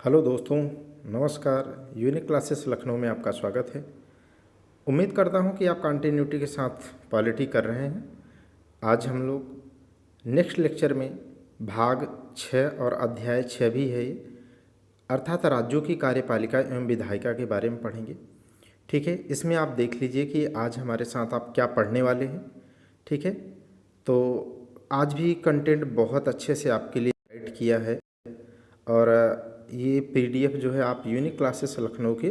Hello दोस्तों, नमस्कार। Unique classes Lucknow में आपका स्वागत है। उम्मीद करता हूं कि आप कंटिन्यूटी के साथ पॉलिटी कर रहे हैं। आज हम लोग नेक्स्ट लेक्चर में भाग 6 और अध्याय 6 भी है ये, अर्थात राज्यों की कार्यपालिका एवं विधायिका के बारे में पढ़ेंगे। ठीक है, इसमें आप देख लीजिए कि आज हमारे साथ आप क्या पढ़ने वाले हैं। ठीक है, तो आज भी कंटेंट बहुत अच्छे से आपके लिए गाइड किया है और ये पीडीएफ जो है आप यूनिक क्लासेस लखनऊ के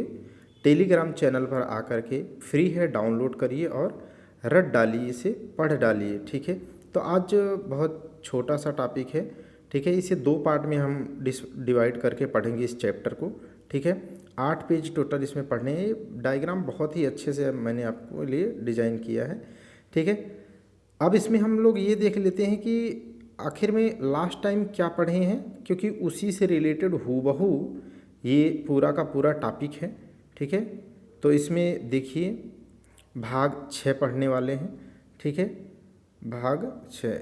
टेलीग्राम चैनल पर आकर के फ्री है, डाउनलोड करिए और रट डालिए, इसे पढ़ डालिए। ठीक है, तो आज बहुत छोटा सा टॉपिक है। ठीक है, इसे 2 पार्ट में हम डिवाइड करके पढ़ेंगे इस चैप्टर को। ठीक है, 8 पेज टोटल इसमें पढ़ने हैं। डायग्राम बहुत ही अच्छे से मैंने आपको लिए डिजाइन किया है। ठीक है, अब इसमें हम लोग ये देख लेते हैं कि आखिर में लास्ट टाइम क्या पढ़े हैं, क्योंकि उसी से रिलेटेड हूबहू ये पूरा का पूरा टॉपिक है। ठीक है, तो इसमें देखिए भाग 6 पढ़ने वाले हैं। ठीक है, भाग 6।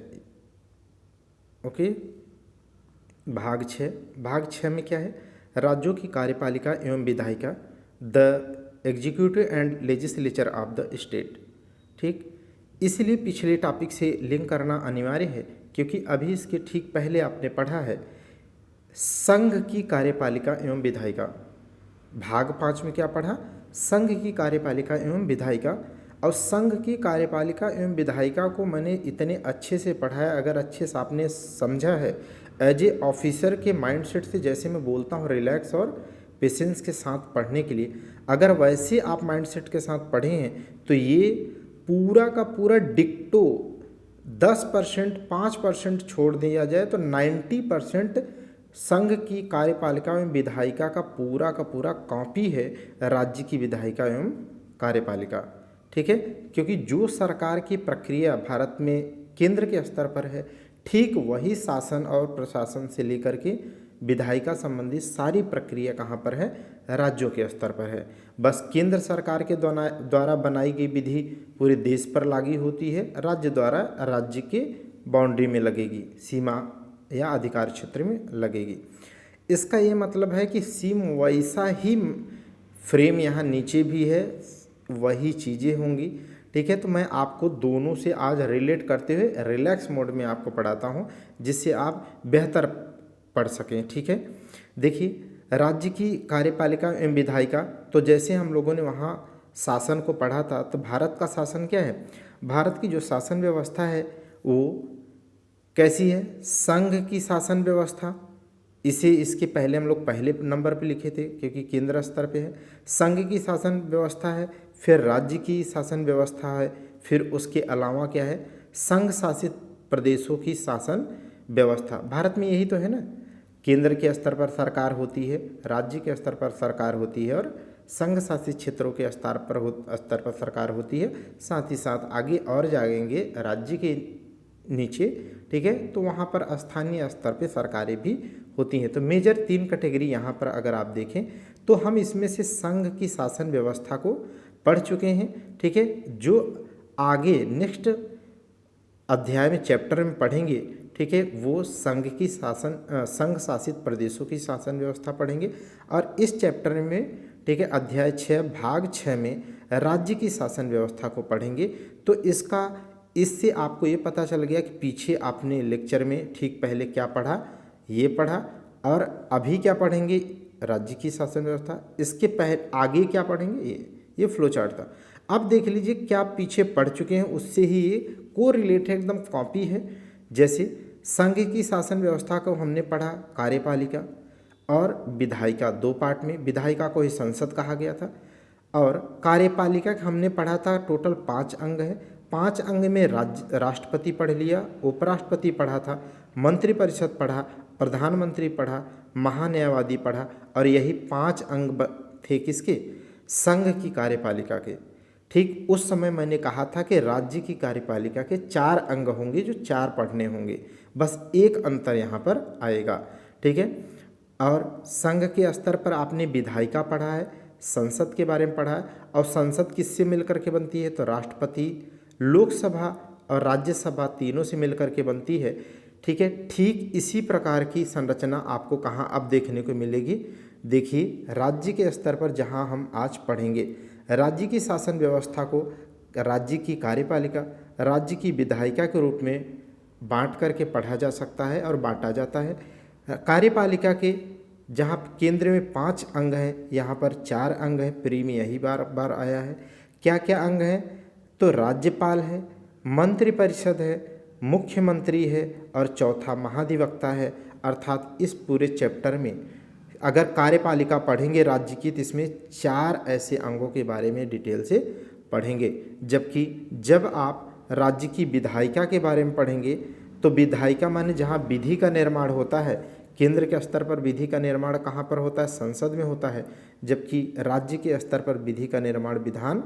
ओके, भाग 6 में क्या है? राज्यों की कार्यपालिका एवं विधायिका, the executive and legislature of the state. ठीक, इसलिए पिछले टॉपिक से लिंक करना अनिवार्य है, क्योंकि अभी इसके ठीक पहले आपने पढ़ा है संघ की कार्यपालिका एवं विधायिका। भाग 5 में क्या पढ़ा? संघ की कार्यपालिका एवं विधायिका। और संघ की कार्यपालिका एवं विधायिका को मैंने इतने अच्छे से पढ़ा है, अगर अच्छे से आपने समझा है एज ए ऑफिसर के माइंडसेट से, जैसे मैं बोलता हूँ रिलैक्स और पेशेंस के साथ पढ़ने के लिए, अगर वैसे आप माइंडसेट के साथ पढ़े हैं तो ये पूरा का पूरा डिक्टो 10% 5% छोड़ दिया जाए तो 90% संघ की कार्यपालिका एवं विधायिका का पूरा कॉपी है राज्य की विधायिका एवं कार्यपालिका। ठीक है, क्योंकि जो सरकार की प्रक्रिया भारत में केंद्र के स्तर पर है, ठीक वही शासन और प्रशासन से लेकर के विधायिका संबंधी सारी प्रक्रिया कहाँ पर है? राज्यों के स्तर पर है। बस केंद्र सरकार के द्वारा बनाई गई विधि पूरे देश पर लागू होती है, राज्य द्वारा राज्य के बाउंड्री में लगेगी, सीमा या अधिकार क्षेत्र में लगेगी। इसका ये मतलब है कि सीम वैसा ही फ्रेम यहाँ नीचे भी है, वही चीज़ें होंगी। ठीक है, तो मैं आपको दोनों से आज रिलेट करते हुए रिलैक्स मोड में आपको पढ़ाता हूँ, जिससे आप बेहतर पढ़ सकें। ठीक है, देखिए राज्य की कार्यपालिका एवं विधायिका, तो जैसे हम लोगों ने वहाँ शासन को पढ़ा था, तो भारत का शासन क्या है? भारत की जो शासन व्यवस्था है वो कैसी है? संघ की शासन व्यवस्था। इसे इसके पहले हम लोग पहले नंबर पे लिखे थे, क्योंकि केंद्र स्तर पे है। संघ की शासन व्यवस्था है, फिर राज्य की शासन व्यवस्था है, फिर उसके अलावा क्या है? संघ शासित प्रदेशों की शासन व्यवस्था। भारत में यही तो है ना, केंद्र के स्तर पर सरकार होती है, राज्य के स्तर पर सरकार होती है और संघ शासित क्षेत्रों के स्तर पर सरकार होती है। साथ ही साथ आगे और जाएंगे राज्य के नीचे, ठीक है, तो वहाँ पर स्थानीय स्तर पे सरकारें भी होती हैं। तो मेजर 3 कैटेगरी यहाँ पर अगर आप देखें तो हम इसमें से संघ की शासन व्यवस्था को पढ़ चुके हैं। ठीक है, जो आगे नेक्स्ट अध्याय में चैप्टर में पढ़ेंगे, ठीक है, वो संघ शासित प्रदेशों की शासन व्यवस्था पढ़ेंगे। और इस चैप्टर में, ठीक है, अध्याय 6 भाग 6 में राज्य की शासन व्यवस्था को पढ़ेंगे। तो इससे आपको ये पता चल गया कि पीछे आपने लेक्चर में ठीक पहले क्या पढ़ा, ये पढ़ा, और अभी क्या पढ़ेंगे? राज्य की शासन व्यवस्था। इसके पहले आगे क्या पढ़ेंगे? ये फ्लो चार्ट था। अब देख लीजिए क्या आप पीछे पढ़ चुके हैं, उससे ही ये को रिलेटेड एकदम कॉपी है। जैसे संघ की शासन व्यवस्था को हमने पढ़ा कार्यपालिका और विधायिका, 2 पार्ट में। विधायिका को ही संसद कहा गया था, और कार्यपालिका हमने पढ़ा था टोटल 5 अंग है। 5 अंग में राष्ट्रपति पढ़ लिया, उपराष्ट्रपति पढ़ा था, मंत्रिपरिषद पढ़ा, प्रधानमंत्री पढ़ा, महान्यायवादी पढ़ा, और यही 5 अंग थे किसके? संघ की कार्यपालिका के। ठीक उस समय मैंने कहा था कि राज्य की कार्यपालिका के 4 अंग होंगे जो 4 पढ़ने होंगे, बस एक अंतर यहाँ पर आएगा। ठीक है, और संघ के स्तर पर आपने विधायिका पढ़ा है, संसद के बारे में पढ़ा है, और संसद किससे मिलकर के बनती है? तो राष्ट्रपति, लोकसभा और राज्यसभा तीनों से मिलकर के बनती है। ठीक है। ठीक इसी प्रकार की संरचना आपको कहाँ अब देखने को मिलेगी? देखिए, राज्य के स्तर पर जहाँ हम आज पढ़ेंगे, राज्य की शासन व्यवस्था को राज्य की कार्यपालिका, राज्य की विधायिका के रूप में बांट करके पढ़ा जा सकता है और बांटा जाता है। कार्यपालिका के जहाँ केंद्र में 5 अंग हैं, यहाँ पर 4 अंग हैं। प्री में यही बार बार आया है। क्या क्या अंग हैं? तो राज्यपाल है, मंत्रिपरिषद है, मुख्यमंत्री है और चौथा महाधिवक्ता है। अर्थात इस पूरे चैप्टर में अगर कार्यपालिका पढ़ेंगे राज्य की, तो इसमें 4 ऐसे अंगों के बारे में डिटेल से पढ़ेंगे। जबकि जब आप राज्य की विधायिका के बारे में पढ़ेंगे तो विधायिका माने जहाँ विधि का निर्माण होता है। केंद्र के स्तर पर विधि का निर्माण कहाँ पर होता है? संसद में होता है। जबकि राज्य के स्तर पर विधि का निर्माण विधान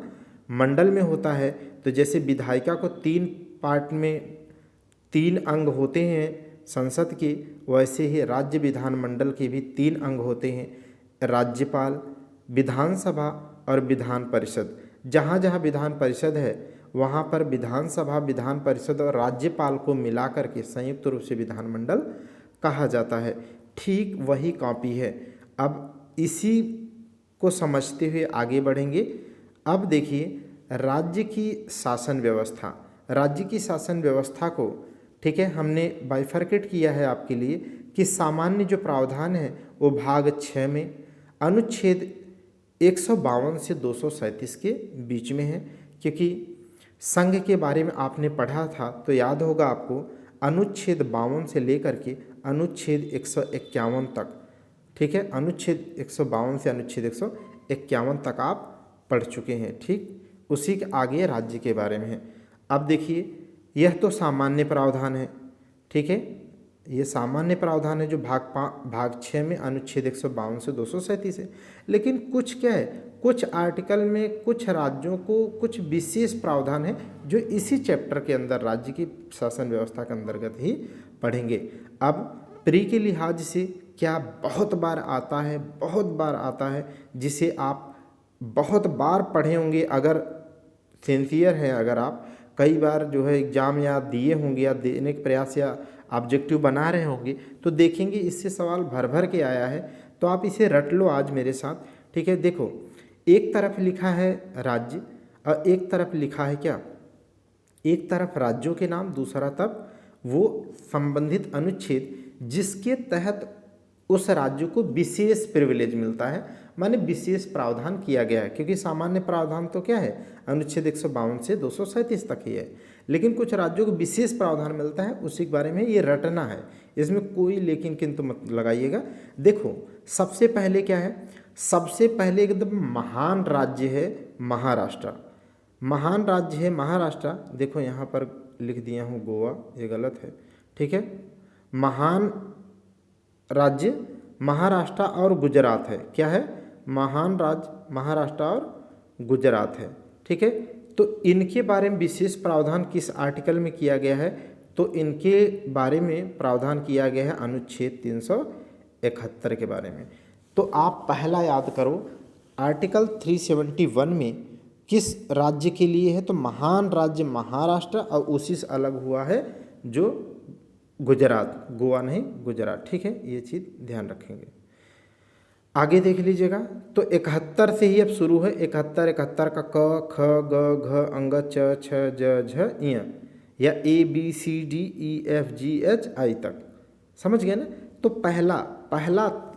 मंडल में होता है। तो जैसे विधायिका को 3 पार्ट में 3 अंग होते हैं संसद के, वैसे ही राज्य विधानमंडल के भी 3 अंग होते हैं, राज्यपाल, विधानसभा और विधान परिषद। जहाँ जहाँ विधान परिषद है वहाँ पर विधानसभा, विधान परिषद और राज्यपाल को मिलाकर के संयुक्त रूप से विधानमंडल कहा जाता है। ठीक वही कॉपी है। अब इसी को समझते हुए आगे बढ़ेंगे। अब देखिए, राज्य की शासन व्यवस्था, राज्य की शासन व्यवस्था को, ठीक है, हमने बाइफरकेट किया है आपके लिए कि सामान्य जो प्रावधान है वो भाग 6 में अनुच्छेद 152 से 237 के बीच में है। क्योंकि संघ के बारे में आपने पढ़ा था तो याद होगा आपको, अनुच्छेद 52 से लेकर के अनुच्छेद 151 तक, ठीक है, अनुच्छेद 152 से अनुच्छेद 151 तक आप पढ़ चुके हैं। ठीक उसी के आगे राज्य के बारे में है। अब देखिए, यह तो सामान्य प्रावधान है, ठीक है, ये सामान्य प्रावधान है जो भाग 6 में अनुच्छेद 152 से 237 है। लेकिन कुछ क्या है, कुछ आर्टिकल में कुछ राज्यों को कुछ विशेष प्रावधान है जो इसी चैप्टर के अंदर राज्य की शासन व्यवस्था के अंतर्गत ही पढ़ेंगे। अब प्री के लिहाज से क्या बहुत बार आता है, बहुत बार आता है, जिसे आप बहुत बार पढ़े होंगे। अगर सिंसियर हैं, अगर आप कई बार जो है एग्ज़ाम या दिए होंगे या देने के प्रयास या ऑब्जेक्टिव बना रहे होंगे तो देखेंगे इससे सवाल भर भर के आया है। तो आप इसे रट लो आज मेरे साथ, ठीक है। देखो, एक तरफ लिखा है राज्य और एक तरफ लिखा है क्या, एक तरफ राज्यों के नाम, दूसरा तरफ वो संबंधित अनुच्छेद जिसके तहत उस राज्य को विशेष प्रिविलेज मिलता है, माने विशेष प्रावधान किया गया है। क्योंकि सामान्य प्रावधान तो क्या है, अनुच्छेद 152 से 237 तक ही है, लेकिन कुछ राज्यों को विशेष प्रावधान मिलता है, उसी के बारे में ये रटना है। इसमें कोई लेकिन किंतु मत लगाइएगा। देखो, सबसे पहले क्या है, सबसे पहले एकदम महान राज्य है महाराष्ट्र। महान राज्य है महाराष्ट्र। देखो यहाँ पर लिख दिया हूँ गोवा, ये गलत है, ठीक है। महान राज्य महाराष्ट्र और गुजरात है। क्या है, महान राज्य महाराष्ट्र और गुजरात है, ठीक है। तो इनके बारे में विशेष प्रावधान किस आर्टिकल में किया गया है, तो इनके बारे में प्रावधान किया गया है अनुच्छेद 371 के बारे में। तो आप पहला याद करो, आर्टिकल 371 में किस राज्य के लिए है, तो महान राज्य महाराष्ट्र और उसी से अलग हुआ है जो गुजरात, गोवा नहीं गुजरात, ठीक है। ये चीज़ ध्यान रखेंगे। आगे देख लीजिएगा, तो 71 से ही अब शुरू है। 71 का क ख ग घ अंग च छ ज झ ञ या ABCDEFGHI तक, समझ गए ना। तो पहला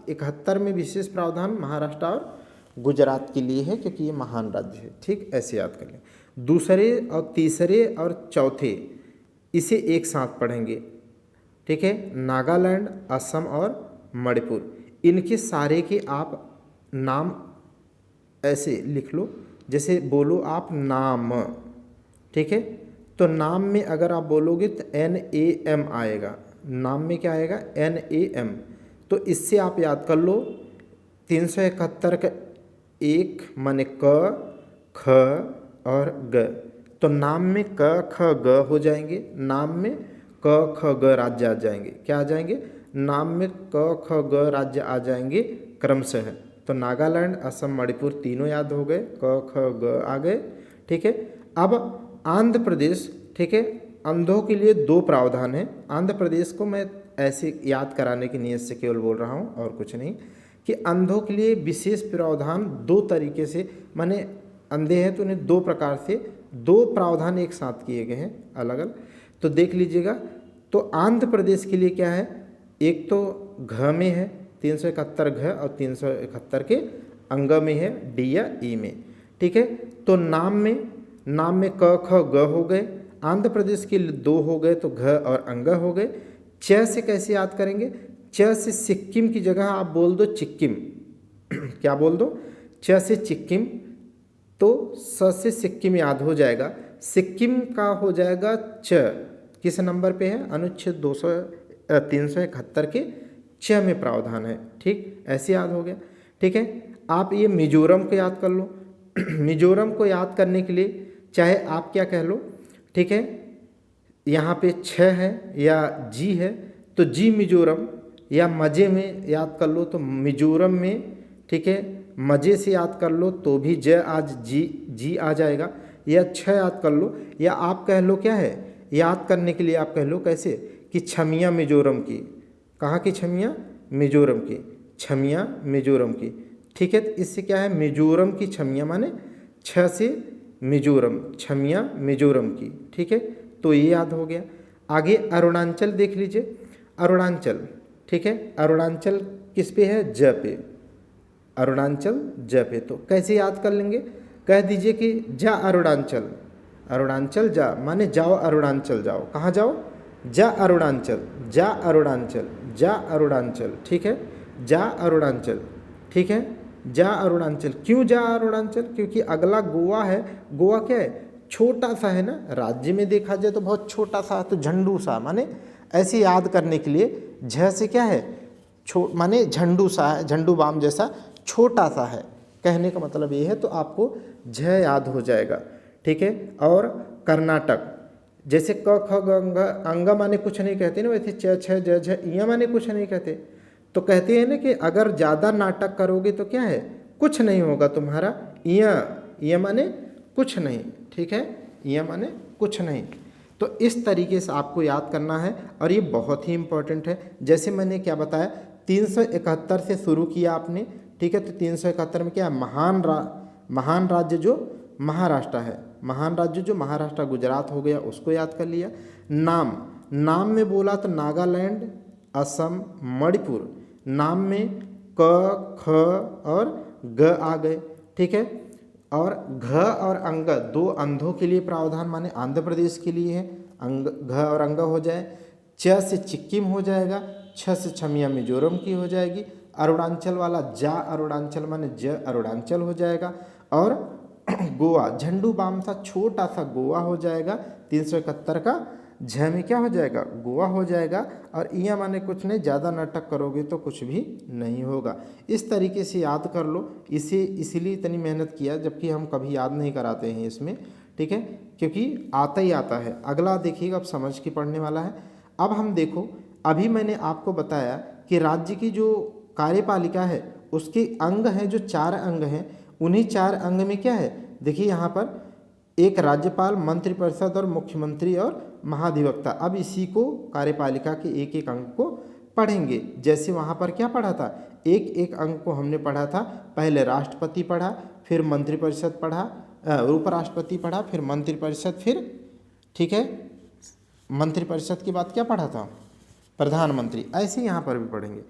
71 में विशेष प्रावधान महाराष्ट्र और गुजरात के लिए है क्योंकि ये महान राज्य है, ठीक, ऐसे याद कर लें। दूसरे और तीसरे और चौथे इसे एक साथ पढ़ेंगे, ठीक है। नागालैंड, असम और मणिपुर, इनके सारे के आप नाम ऐसे लिख लो, जैसे बोलो आप नाम, ठीक है। तो नाम में अगर आप बोलोगे तो NAM आएगा, नाम में क्या आएगा, NAM। तो इससे आप याद कर लो 371 का 1 माने क ख और ग, तो नाम में क ख ग हो जाएंगे, नाम में क ख ग राज्य आ जाएंगे। क्या आ जाएंगे, नाम में क ख ग राज्य आ जाएंगे क्रमशः। तो नागालैंड, असम, मणिपुर तीनों याद हो गए, क ख ग आ गए, ठीक है। अब आंध्र प्रदेश, ठीक है, अंधों के लिए 2 प्रावधान हैं। आंध्र प्रदेश को मैं ऐसे याद कराने की नीयत से केवल बोल रहा हूँ और कुछ नहीं, कि अंधों के लिए विशेष प्रावधान 2 तरीके से, माने अंधे हैं तो उन्हें 2 प्रकार से 2 प्रावधान एक साथ किए गए हैं अलग अलग। तो देख लीजिएगा, तो आंध्र प्रदेश के लिए क्या है, एक तो घ में है 371 घ और 371 के अंग में है, डी या ई में, ठीक है। तो नाम में क ख ग हो गए, आंध्र प्रदेश के लिए 2 हो गए तो घ और अंग हो गए। च से कैसे याद करेंगे, च से सिक्किम की जगह आप बोल दो चिक्किम क्या बोल दो, च से चिक्किम, तो स से सिक्किम याद हो जाएगा, सिक्किम का हो जाएगा च, किस नंबर पे है, अनुच्छेद 371 के च में प्रावधान है, ठीक, ऐसे याद हो गया, ठीक है। आप ये मिजोरम को याद कर लो मिजोरम को याद करने के लिए चाहे आप क्या कह लो, ठीक है, यहाँ पे 6 है या जी है तो जी मिजोरम, या मजे में याद कर लो तो मिजोरम में, ठीक है, मजे से याद कर लो तो भी आज जी आ जाएगा, या 6 याद कर लो, या आप कह लो क्या है, याद करने के लिए आप कह लो कैसे कि छमिया मिजोरम की, कहाँ की छमिया, मिजोरम की, छमिया मिजोरम की, ठीक है। तो इससे क्या है, मिजोरम की छमिया माने 6 से मिजोरम, छमिया मिजोरम की, ठीक है, तो ये याद हो गया। आगे अरुणाचल देख लीजिए, अरुणाचल, ठीक है, अरुणाचल किस पे है, ज पे, अरुणाचल ज पे, तो कैसे याद कर लेंगे, कह दीजिए कि जा अरुणाचल, अरुणाचल जा माने जाओ अरुणाचल जाओ, कहाँ जाओ, जा अरुणाचल, जा अरुणाचल, जा अरुणाचल, ठीक है, जा अरुणाचल, ठीक है, जा अरुणाचल। क्यों जा अरुणाचल, क्योंकि अगला गोवा है, गोवा क्या है, छोटा सा है ना, राज्य में देखा जाए तो बहुत छोटा सा, तो झंडू सा माने ऐसे याद करने के लिए झ से क्या है, माने झंडू सा है, झंडू बाम जैसा छोटा सा है, कहने का मतलब ये है, तो आपको झ याद हो जाएगा, ठीक है। और कर्नाटक, जैसे क ख ग अंग, अंग माने कुछ नहीं कहते ना, वैसे च छ ज झ इया माने कुछ नहीं कहते, तो कहते हैं ना कि अगर ज़्यादा नाटक करोगे तो क्या है, कुछ नहीं होगा तुम्हारा, इया माने कुछ नहीं, ठीक है, इया माने कुछ नहीं। तो इस तरीके से आपको याद करना है और ये बहुत ही इम्पोर्टेंट है। जैसे मैंने क्या बताया, 371 से शुरू किया आपने, ठीक है, तो 371 में क्या है, महान राज्य जो महाराष्ट्र है, महान राज्य जो महाराष्ट्र गुजरात हो गया, उसको याद कर लिया। नाम में बोला तो नागालैंड, असम, मणिपुर, नाम में क ख और ग आ गए, ठीक है। और घ और अंग 2 अंधों के लिए प्रावधान माने आंध्र प्रदेश के लिए है, अंग घ और अंग हो जाए, च से सिक्किम हो जाएगा, छ से छमिया मिजोरम की हो जाएगी, अरुणाचल वाला जा अरुणाचल माने ज अरुणाचल हो जाएगा, और गोवा झंडू बाम सा छोटा सा गोवा हो जाएगा, 371 का झ में क्या हो जाएगा, गोवा हो जाएगा, और इया माने कुछ नहीं, ज़्यादा नाटक करोगे तो कुछ भी नहीं होगा। इस तरीके से याद कर लो, इसे इसीलिए इतनी मेहनत किया, जबकि हम कभी याद नहीं कराते हैं इसमें, ठीक है, क्योंकि आता ही आता है। अगला देखिएगा, अब समझ के पढ़ने वाला है। अब हम देखो, अभी मैंने आपको बताया कि राज्य की जो कार्यपालिका है उसके अंग हैं, जो 4 अंग हैं, उन्हीं 4 अंग में क्या है, देखिए यहाँ पर एक राज्यपाल, मंत्रिपरिषद और मुख्यमंत्री और महाधिवक्ता। अब इसी को कार्यपालिका के एक एक अंग को पढ़ेंगे। जैसे वहाँ पर क्या पढ़ा था, एक एक अंग को हमने पढ़ा था, पहले राष्ट्रपति पढ़ा, फिर मंत्रिपरिषद पढ़ा, उपराष्ट्रपति पढ़ा, फिर मंत्रिपरिषद, फिर ठीक है, मंत्रिपरिषद के बाद क्या पढ़ा था, प्रधानमंत्री। ऐसे यहाँ पर भी पढ़ेंगे।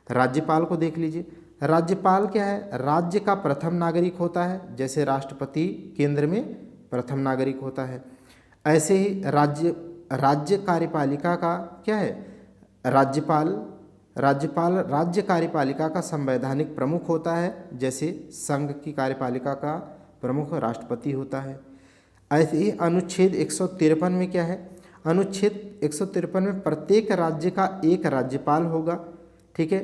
राज्यपाल को देख लीजिए, राज्यपाल क्या है, राज्य का प्रथम नागरिक होता है, जैसे राष्ट्रपति केंद्र में प्रथम नागरिक होता है। ऐसे ही राज्य कार्यपालिका का क्या है, राज्यपाल राज्य कार्यपालिका का संवैधानिक प्रमुख होता है, जैसे संघ की कार्यपालिका का प्रमुख राष्ट्रपति होता है। ऐसे ही अनुच्छेद 153 में क्या है, अनुच्छेद 153 में प्रत्येक राज्य का एक राज्यपाल होगा, ठीक है,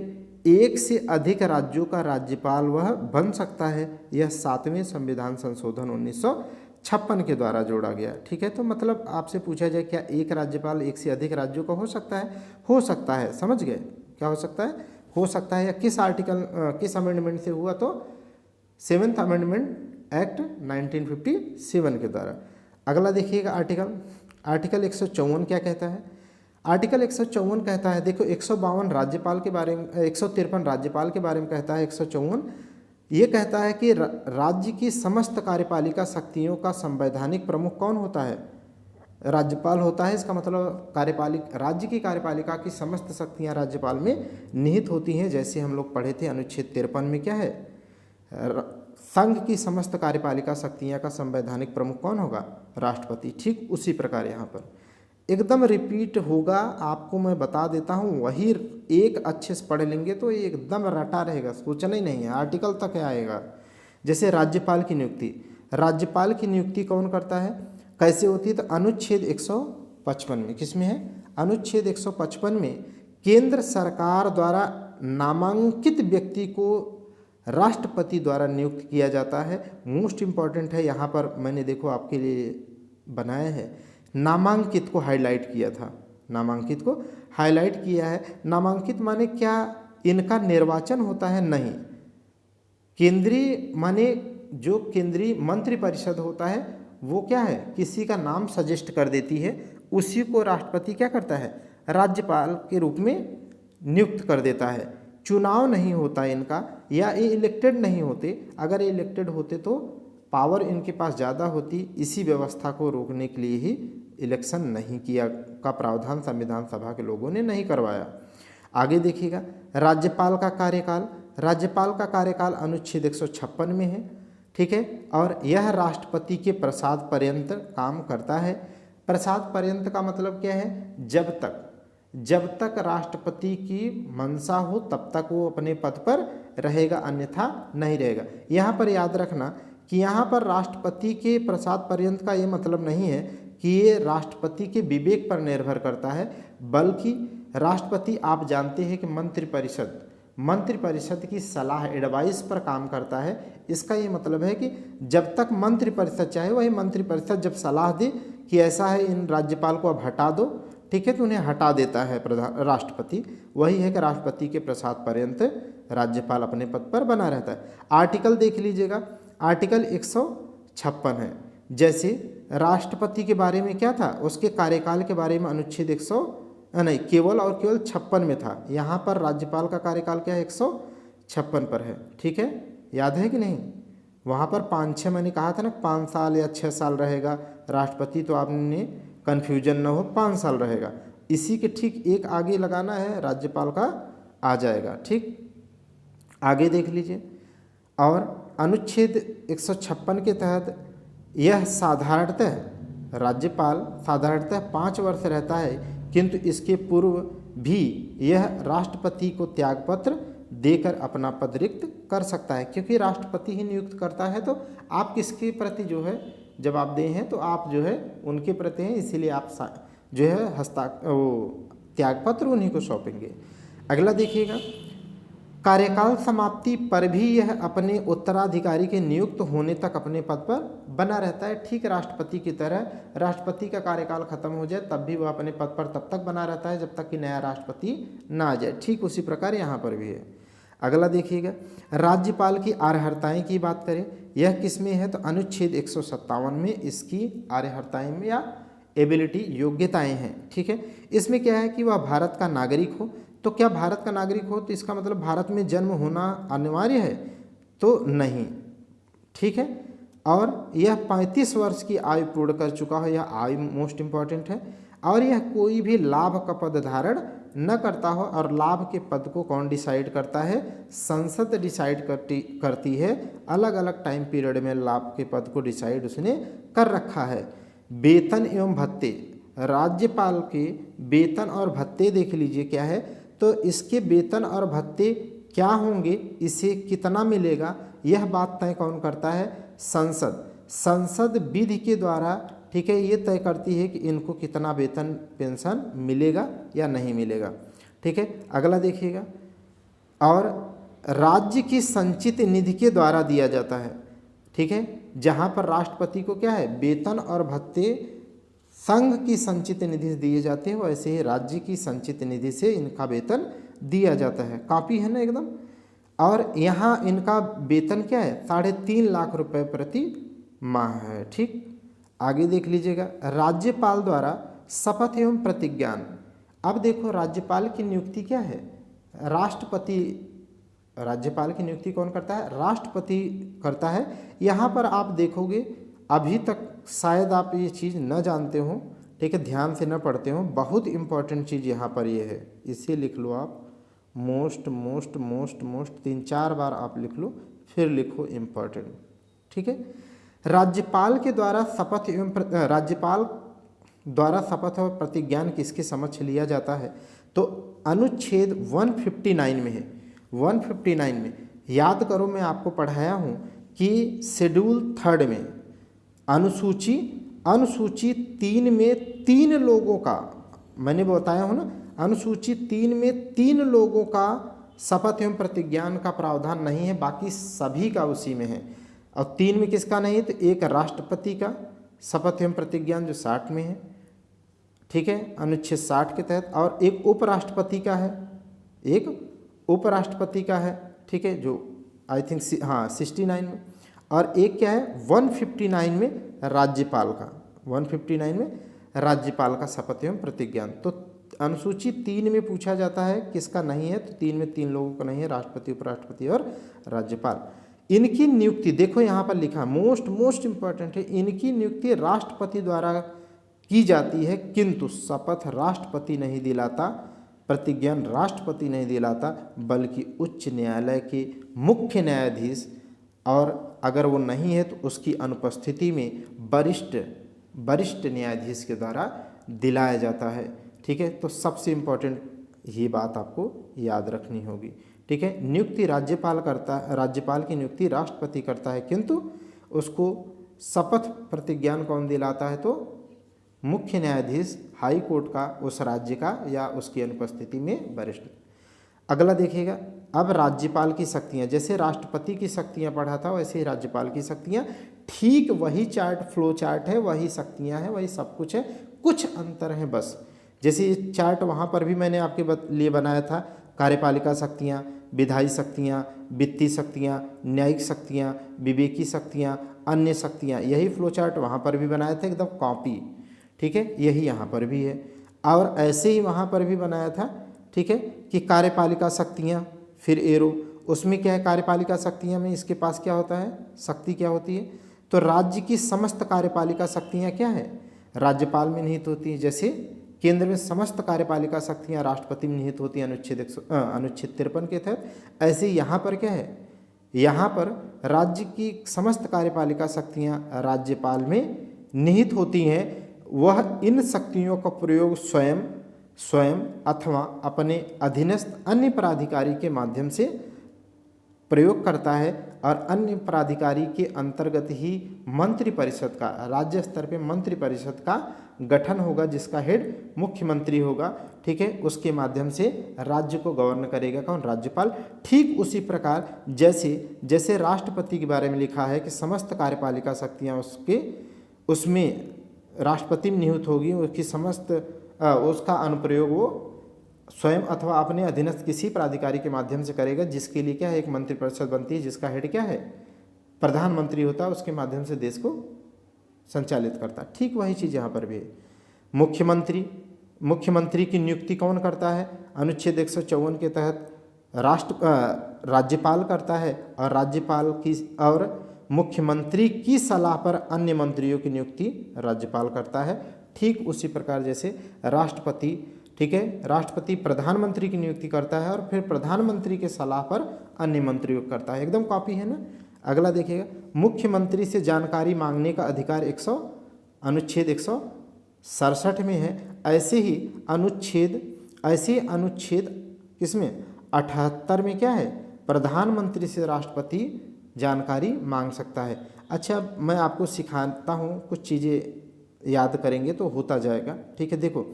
एक से अधिक राज्यों का राज्यपाल वह बन सकता है। यह 7वें संविधान संशोधन 1956 के द्वारा जोड़ा गया, ठीक है। तो मतलब आपसे पूछा जाए क्या एक राज्यपाल एक से अधिक राज्यों का हो सकता है, हो सकता है, समझ गए, क्या हो सकता है, हो सकता है। या किस आर्टिकल, किस अमेंडमेंट से हुआ, तो 7th अमेंडमेंट एक्ट 1957 के द्वारा। अगला देखिएगा आर्टिकल, आर्टिकल 154 क्या कहता है? आर्टिकल 154 कहता है, देखो 152 राज्यपाल के बारे में, 153 राज्यपाल के बारे में कहता है। 154 ये कहता है कि राज्य की समस्त कार्यपालिका शक्तियों का संवैधानिक प्रमुख कौन होता है? राज्यपाल होता है। इसका मतलब राज्य की कार्यपालिका की समस्त शक्तियां राज्यपाल में निहित होती हैं। जैसे हम लोग पढ़े थे अनुच्छेद 53 में क्या है, संघ की समस्त कार्यपालिका शक्तियां का संवैधानिक प्रमुख कौन होगा? राष्ट्रपति। ठीक उसी प्रकार यहाँ पर एकदम रिपीट होगा, आपको मैं बता देता हूँ, वही एक अच्छे से पढ़ लेंगे तो ये एकदम रटा रहेगा, सोचना ही नहीं है, आर्टिकल तक आएगा। जैसे राज्यपाल की नियुक्ति, राज्यपाल की नियुक्ति कौन करता है, कैसे होती है? तो अनुच्छेद 155 में, किसमें है? अनुच्छेद 155 में केंद्र सरकार द्वारा नामांकित व्यक्ति को राष्ट्रपति द्वारा नियुक्त किया जाता है। मोस्ट इम्पॉर्टेंट है, यहाँ पर मैंने देखो आपके लिए बनाया है, नामांकित को हाईलाइट किया था, नामांकित को हाईलाइट किया है। नामांकित माने क्या? इनका निर्वाचन होता है? नहीं। केंद्रीय माने जो केंद्रीय मंत्रिपरिषद होता है वो क्या है, किसी का नाम सजेस्ट कर देती है, उसी को राष्ट्रपति क्या करता है, राज्यपाल के रूप में नियुक्त कर देता है। चुनाव नहीं होता इनका, या ये इलेक्टेड नहीं होते। अगर ये इलेक्टेड होते तो पावर इनके पास ज़्यादा होती। इसी व्यवस्था को रोकने के लिए ही इलेक्शन नहीं किया का प्रावधान संविधान सभा के लोगों ने नहीं करवाया। आगे देखिएगा, राज्यपाल का कार्यकाल, राज्यपाल का कार्यकाल अनुच्छेद 156 में है, ठीक है। और यह राष्ट्रपति के प्रसाद पर्यंत काम करता है। प्रसाद पर्यंत का मतलब क्या है? जब तक राष्ट्रपति की मंशा हो तब तक वो अपने पद पर रहेगा, अन्यथा नहीं रहेगा। यहाँ पर याद रखना कि यहाँ पर राष्ट्रपति के प्रसाद पर्यंत का ये मतलब नहीं है कि ये राष्ट्रपति के विवेक पर निर्भर करता है, बल्कि राष्ट्रपति आप जानते हैं कि मंत्रिपरिषद की सलाह एडवाइस पर काम करता है। इसका ये मतलब है कि जब तक मंत्रिपरिषद चाहे, वही मंत्रिपरिषद जब सलाह दे कि ऐसा है इन राज्यपाल को अब हटा दो, ठीक है, तो उन्हें हटा देता है राष्ट्रपति। वही है कि राष्ट्रपति के प्रसाद पर्यंत राज्यपाल अपने पद पर बना रहता है। आर्टिकल देख लीजिएगा, आर्टिकल 156 है। जैसे राष्ट्रपति के बारे में क्या था, उसके कार्यकाल के बारे में अनुच्छेद केवल 56 में था। यहाँ पर राज्यपाल का कार्यकाल क्या है, 156 पर है, ठीक है, याद है कि नहीं? वहाँ पर 5-6 मैंने कहा था ना, 5 साल या 6 साल रहेगा राष्ट्रपति, तो आपने कन्फ्यूजन न हो, 5 साल रहेगा। इसी के ठीक एक आगे लगाना है, राज्यपाल का आ जाएगा, ठीक। आगे देख लीजिए, और अनुच्छेद 156 के तहत यह साधारणतः राज्यपाल साधारणतः 5 वर्ष रहता है, किंतु इसके पूर्व भी यह राष्ट्रपति को त्यागपत्र देकर अपना पद रिक्त कर सकता है, क्योंकि राष्ट्रपति ही नियुक्त करता है। तो आप किसके प्रति जो है जवाबदेह हैं, तो आप जो है उनके प्रति हैं, इसीलिए आप जो है त्यागपत्र उन्हीं को सौंपेंगे। अगला देखिएगा, कार्यकाल समाप्ति पर भी यह अपने उत्तराधिकारी के नियुक्त होने तक अपने पद पर बना रहता है। ठीक राष्ट्रपति की तरह, राष्ट्रपति का कार्यकाल खत्म हो जाए तब भी वह अपने पद पर तब तक बना रहता है जब तक कि नया राष्ट्रपति ना आ जाए। ठीक उसी प्रकार यहाँ पर भी है। अगला देखिएगा, राज्यपाल की अर्हताएं की बात करें, यह किस में है, तो अनुच्छेद 157 में इसकी अर्हताएं में या एबिलिटी योग्यताएं हैं। ठीक है, इसमें क्या है कि वह भारत का नागरिक हो। तो क्या भारत का नागरिक हो तो इसका मतलब भारत में जन्म होना अनिवार्य है, तो नहीं, ठीक है। और यह 35 वर्ष की आयु पूर्ण कर चुका हो, यह आयु मोस्ट इम्पॉर्टेंट है। और यह कोई भी लाभ का पद धारण न करता हो। और लाभ के पद को कौन डिसाइड करता है, संसद डिसाइड करती है। अलग अलग टाइम पीरियड में लाभ के पद को डिसाइड उसने कर रखा है। वेतन एवं भत्ते, राज्यपाल के वेतन और भत्ते देख लीजिए क्या है, तो इसके वेतन और भत्ते क्या होंगे, इसे कितना मिलेगा, यह बात तय कौन करता है, संसद विधि के द्वारा, ठीक है, ये तय करती है कि इनको कितना वेतन पेंशन मिलेगा या नहीं मिलेगा। ठीक है, अगला देखिएगा, और राज्य की संचित निधि के द्वारा दिया जाता है। ठीक है, जहाँ पर राष्ट्रपति को क्या है, वेतन और भत्ते संघ की संचित निधि से दिए जाते हैं, वैसे ही राज्य की संचित निधि से इनका वेतन दिया जाता है। कॉपी है ना एकदम। और यहाँ इनका वेतन क्या है, 3.5 लाख रुपए प्रति माह है। ठीक, आगे देख लीजिएगा, राज्यपाल द्वारा शपथ एवं प्रतिज्ञान। अब देखो राज्यपाल की नियुक्ति क्या है, राष्ट्रपति। राज्यपाल की नियुक्ति कौन करता है, राष्ट्रपति करता है। यहाँ पर आप देखोगे अभी तक शायद आप ये चीज़ न जानते हो, ठीक है, ध्यान से न पढ़ते हो, बहुत इंपॉर्टेंट चीज़ यहाँ पर ये है, इसे लिख लो आप, मोस्ट मोस्ट मोस्ट मोस्ट 3-4 बार आप लिख लो, फिर लिखो इम्पॉर्टेंट, ठीक है। राज्यपाल के द्वारा शपथ एवं राज्यपाल द्वारा शपथ और प्रतिज्ञान किसके समक्ष लिया जाता है, तो अनुच्छेद 159 में है। 159 में याद करो, मैं आपको पढ़ाया हूँ कि शेड्यूल 3 में अनुसूची 3 में 3 लोगों का, मैंने बताया हूँ ना, अनुसूची 3 में 3 लोगों का शपथ एवं प्रतिज्ञान का प्रावधान नहीं है, बाकी सभी का उसी में है। और 3 में किसका नहीं है, तो एक राष्ट्रपति का शपथ एवं प्रतिज्ञान जो 60 में है, ठीक है, अनुच्छेद 60 के तहत, और एक उपराष्ट्रपति का है, एक उपराष्ट्रपति का है, ठीक है, जो आई थिंक 69 में, और एक क्या है 159 में राज्यपाल का, 159 में राज्यपाल का शपथ एवं प्रतिज्ञान। तो अनुसूची 3 में पूछा जाता है किसका नहीं है, तो 3 में 3 लोगों का नहीं है, राष्ट्रपति, उपराष्ट्रपति और राज्यपाल। इनकी नियुक्ति देखो यहाँ पर लिखा, मोस्ट इंपॉर्टेंट है, इनकी नियुक्ति राष्ट्रपति द्वारा की जाती है, किंतु शपथ राष्ट्रपति नहीं दिलाता, प्रतिज्ञान राष्ट्रपति नहीं दिलाता, बल्कि उच्च न्यायालय के मुख्य न्यायाधीश, और अगर वो नहीं है तो उसकी अनुपस्थिति में वरिष्ठ न्यायाधीश के द्वारा दिलाया जाता है, ठीक है। तो सबसे इम्पोर्टेंट ये बात आपको याद रखनी होगी, ठीक है। नियुक्ति राज्यपाल की नियुक्ति राष्ट्रपति करता है, किंतु उसको शपथ प्रतिज्ञान कौन दिलाता है, तो मुख्य न्यायाधीश हाई कोर्ट का, उस राज्य का, या उसकी अनुपस्थिति में वरिष्ठ। अगला देखिएगा, अब राज्यपाल की शक्तियाँ, जैसे राष्ट्रपति की शक्तियाँ पढ़ा था वैसे ही राज्यपाल की शक्तियाँ, ठीक वही फ्लो चार्ट है, वही शक्तियाँ हैं, वही सब कुछ है, कुछ अंतर है बस। जैसे ये चार्ट वहाँ पर भी मैंने आपके लिए बनाया था, कार्यपालिका शक्तियाँ, विधायी शक्तियाँ, वित्तीय शक्तियाँ, न्यायिक शक्तियाँ, विवेकी शक्तियाँ, अन्य शक्तियाँ, यही फ्लो चार्ट वहाँ पर भी बनाया था, एकदम कॉपी, ठीक है, यही यहाँ पर भी है। और ऐसे ही वहाँ पर भी बनाया था, ठीक है, कि कार्यपालिका शक्तियाँ, फिर एरो, उसमें क्या है, कार्यपालिका शक्तियाँ में इसके पास क्या होता है, शक्ति क्या होती है, तो राज्य की समस्त कार्यपालिका शक्तियाँ क्या है, राज्यपाल में निहित होती हैं। जैसे केंद्र में समस्त कार्यपालिका शक्तियाँ राष्ट्रपति में निहित होती हैं अनुच्छेद 53 के तहत, ऐसे यहाँ पर क्या है, यहाँ पर राज्य की समस्त कार्यपालिका शक्तियाँ राज्यपाल में निहित होती हैं। वह इन शक्तियों का प्रयोग स्वयं अथवा अपने अधीनस्थ अन्य प्राधिकारी के माध्यम से प्रयोग करता है, और अन्य प्राधिकारी के अंतर्गत ही मंत्रिपरिषद का, राज्य स्तर पे मंत्रिपरिषद का गठन होगा, जिसका हेड मुख्यमंत्री होगा, ठीक है, उसके माध्यम से राज्य को गवर्न करेगा कौन, राज्यपाल। ठीक उसी प्रकार जैसे राष्ट्रपति के बारे में लिखा है कि समस्त कार्यपालिका शक्तियाँ उसमें राष्ट्रपति में निहित होगी, उसकी समस्त उसका अनुप्रयोग वो स्वयं अथवा अपने अधीनस्थ किसी प्राधिकारी के माध्यम से करेगा, जिसके लिए क्या है, एक मंत्रिपरिषद बनती है, जिसका हेड क्या है, प्रधानमंत्री होता है, उसके माध्यम से देश को संचालित करता है। ठीक वही चीज़ यहाँ पर भी है। मुख्यमंत्री की नियुक्ति कौन करता है, अनुच्छेद 154 के तहत राज्यपाल करता है, और राज्यपाल की और मुख्यमंत्री की सलाह पर अन्य मंत्रियों की नियुक्ति राज्यपाल करता है। ठीक उसी प्रकार जैसे राष्ट्रपति, ठीक है, राष्ट्रपति प्रधानमंत्री की नियुक्ति करता है, और फिर प्रधानमंत्री के सलाह पर अन्य मंत्रियों को करता है, एकदम कॉपी है ना। अगला देखिएगा, मुख्यमंत्री से जानकारी मांगने का अधिकार अनुच्छेद 167 में है। ऐसे ही अनुच्छेद किसमें 78 में क्या है, प्रधानमंत्री से राष्ट्रपति जानकारी मांग सकता है। अच्छा, मैं आपको सिखाता हूँ, कुछ चीज़ें याद करेंगे तो होता जाएगा, ठीक है। देखो,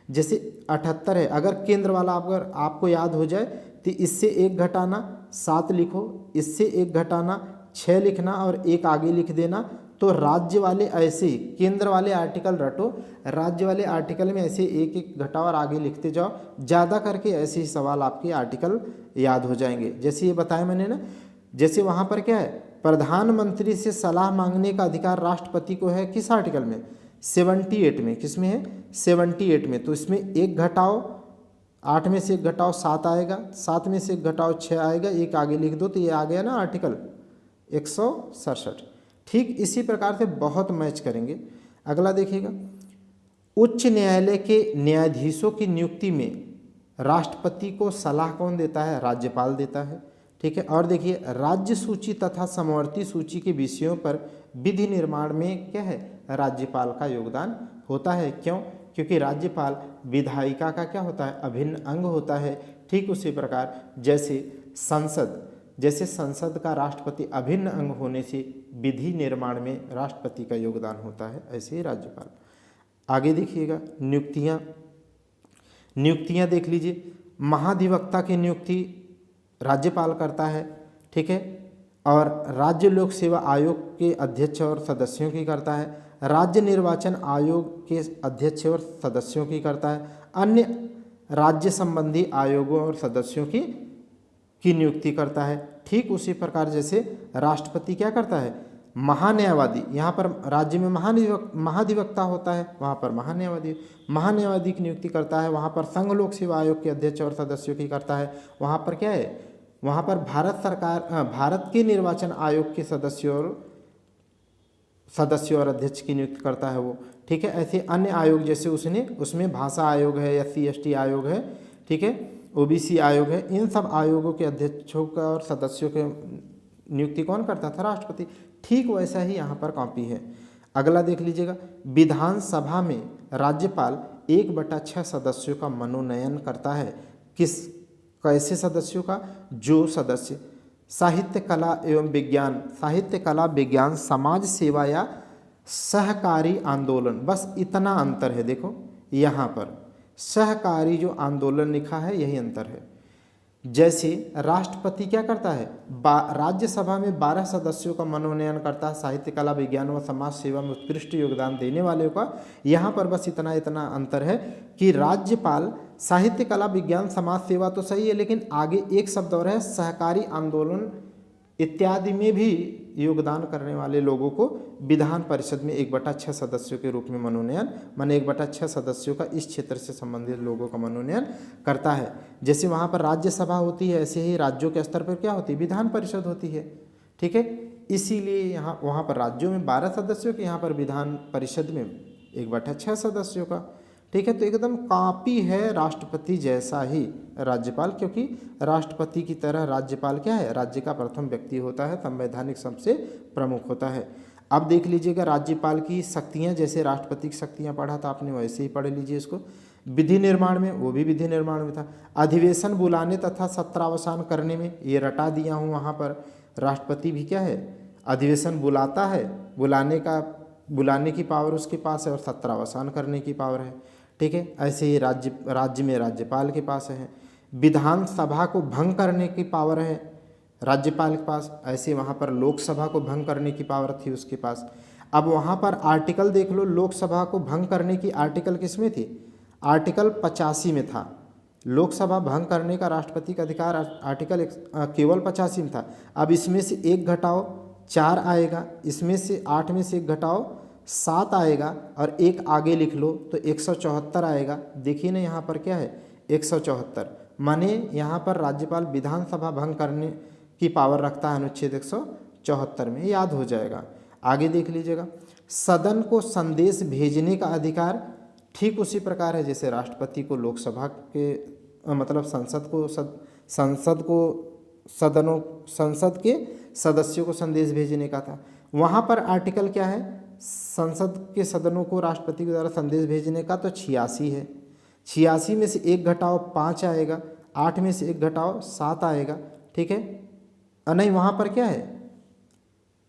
जैसे 78 है, अगर केंद्र वाला अगर आपको याद हो जाए तो इससे 1 घटाना 7 लिखो, इससे 1 घटाना 6 लिखना, और 1 आगे लिख देना। तो राज्य वाले ऐसे ही, केंद्र वाले आर्टिकल रटो, राज्य वाले आर्टिकल में ऐसे 1 घटाओ और आगे लिखते जाओ, ज़्यादा करके ऐसे ही सवाल आपके आर्टिकल याद हो जाएंगे। जैसे ये बताया मैंने ना, जैसे वहाँ पर क्या है, प्रधानमंत्री से सलाह मांगने का अधिकार राष्ट्रपति को है किस आर्टिकल में? 78 में। किस में है? 78 में। तो इसमें एक घटाओ, 8 में से एक घटाओ 7 आएगा, 7 में से एक घटाओ 6 आएगा, एक आगे लिख दो तो ये आ गया ना आर्टिकल 167। ठीक इसी प्रकार से बहुत मैच करेंगे। अगला देखिएगा, उच्च न्यायालय के न्यायाधीशों की नियुक्ति में राष्ट्रपति को सलाह कौन देता है? राज्यपाल देता है। ठीक है। और देखिए, राज्य सूची तथा समवर्ती सूची के विषयों पर विधि निर्माण में क्या है? राज्यपाल का योगदान होता है। क्यों? क्योंकि राज्यपाल विधायिका का क्या होता है? अभिन्न अंग होता है। ठीक उसी प्रकार जैसे संसद का राष्ट्रपति अभिन्न अंग होने से विधि निर्माण में राष्ट्रपति का योगदान होता है, ऐसे ही राज्यपाल। आगे देखिएगा, नियुक्तियां देख लीजिए। महाधिवक्ता की नियुक्ति राज्यपाल करता है। ठीक है। और राज्य लोक सेवा आयोग के अध्यक्ष और सदस्यों की करता है। राज्य निर्वाचन आयोग के अध्यक्ष और सदस्यों की करता है। अन्य राज्य संबंधी आयोगों और सदस्यों की नियुक्ति करता है। ठीक उसी प्रकार जैसे राष्ट्रपति क्या करता है? महान्यायवादी, यहाँ पर राज्य में महाधिवक्ता होता है, वहाँ पर महान्यायवादी की नियुक्ति करता है। वहाँ पर संघ लोक सेवा आयोग के अध्यक्ष और सदस्यों की करता है। वहाँ पर क्या है? वहाँ पर भारत के निर्वाचन आयोग के सदस्यों और अध्यक्ष की नियुक्ति करता है वो। ठीक है। ऐसे अन्य आयोग जैसे उसमें भाषा आयोग है, SC ST आयोग है, ठीक है, OBC आयोग है, इन सब आयोगों के अध्यक्षों का और सदस्यों के नियुक्ति कौन करता था? राष्ट्रपति। ठीक वैसा ही यहाँ पर कॉपी है। अगला देख लीजिएगा, विधानसभा में राज्यपाल 1/6 सदस्यों का मनोनयन करता है। कैसे सदस्यों का? जो सदस्य साहित्य कला विज्ञान समाज सेवा या सहकारी आंदोलन, बस इतना अंतर है। देखो यहाँ पर सहकारी जो आंदोलन लिखा है यही अंतर है। जैसे राष्ट्रपति क्या करता है? राज्यसभा में 12 सदस्यों का मनोनयन करता है साहित्य कला विज्ञान व समाज सेवा में उत्कृष्ट योगदान देने वाले का। यहाँ पर बस इतना अंतर है कि राज्यपाल साहित्य कला विज्ञान समाज सेवा तो सही है, लेकिन आगे एक शब्द और है, सहकारी आंदोलन इत्यादि में भी योगदान करने वाले लोगों को विधान परिषद में 1/6 सदस्यों के रूप में मनोनयन, माने 1/6 सदस्यों का इस क्षेत्र से संबंधित लोगों का मनोनयन करता है। जैसे वहाँ पर राज्यसभा होती है, ऐसे ही राज्यों के स्तर पर क्या होती है? विधान परिषद होती है। ठीक है। इसीलिए वहाँ पर राज्यों में 12 सदस्यों के, यहाँ पर विधान परिषद में 1/6 सदस्यों का। ठीक है। तो एकदम कॉपी है राष्ट्रपति जैसा ही राज्यपाल, क्योंकि राष्ट्रपति की तरह राज्यपाल क्या है? राज्य का प्रथम व्यक्ति होता है, संवैधानिक सबसे प्रमुख होता है। अब देख लीजिएगा राज्यपाल की शक्तियां, जैसे राष्ट्रपति की शक्तियां पढ़ा था आपने, वैसे ही पढ़ लीजिए इसको। विधि निर्माण में, वो भी विधि निर्माण में था। अधिवेशन बुलाने तथा सत्रावसान करने में, ये रटा दिया हूँ वहाँ पर। राष्ट्रपति भी क्या है? अधिवेशन बुलाता है, बुलाने की पावर उसके पास है, और सत्रावसान करने की पावर है। ठीक है। ऐसे ही राज्य में राज्यपाल के पास है। विधानसभा को भंग करने की पावर है राज्यपाल के पास, ऐसे वहाँ पर लोकसभा को भंग करने की पावर थी उसके पास। अब वहाँ पर आर्टिकल देख लो, लोकसभा को भंग करने की आर्टिकल किस में थी? आर्टिकल 85 में था। लोकसभा भंग करने का राष्ट्रपति का अधिकार आर्टिकल केवल 85 में था। अब इसमें से एक घटाओ 4 आएगा, इसमें से 8 में से एक घटाओ 7 आएगा, और एक आगे लिख लो तो 174 आएगा। देखिए ना यहाँ पर क्या है? 174, माने यहाँ पर राज्यपाल विधानसभा भंग करने की पावर रखता है अनुच्छेद 174 में, याद हो जाएगा। आगे देख लीजिएगा, सदन को संदेश भेजने का अधिकार ठीक उसी प्रकार है जैसे राष्ट्रपति को लोकसभा के मतलब संसद के सदस्यों को संदेश भेजने का था। वहाँ पर आर्टिकल क्या है? संसद के सदनों को राष्ट्रपति के द्वारा संदेश भेजने का तो 86 है। 86 में से एक घटाओ 5 आएगा, 8 में से एक घटाओ 7 आएगा। ठीक है। नहीं, वहाँ पर क्या है?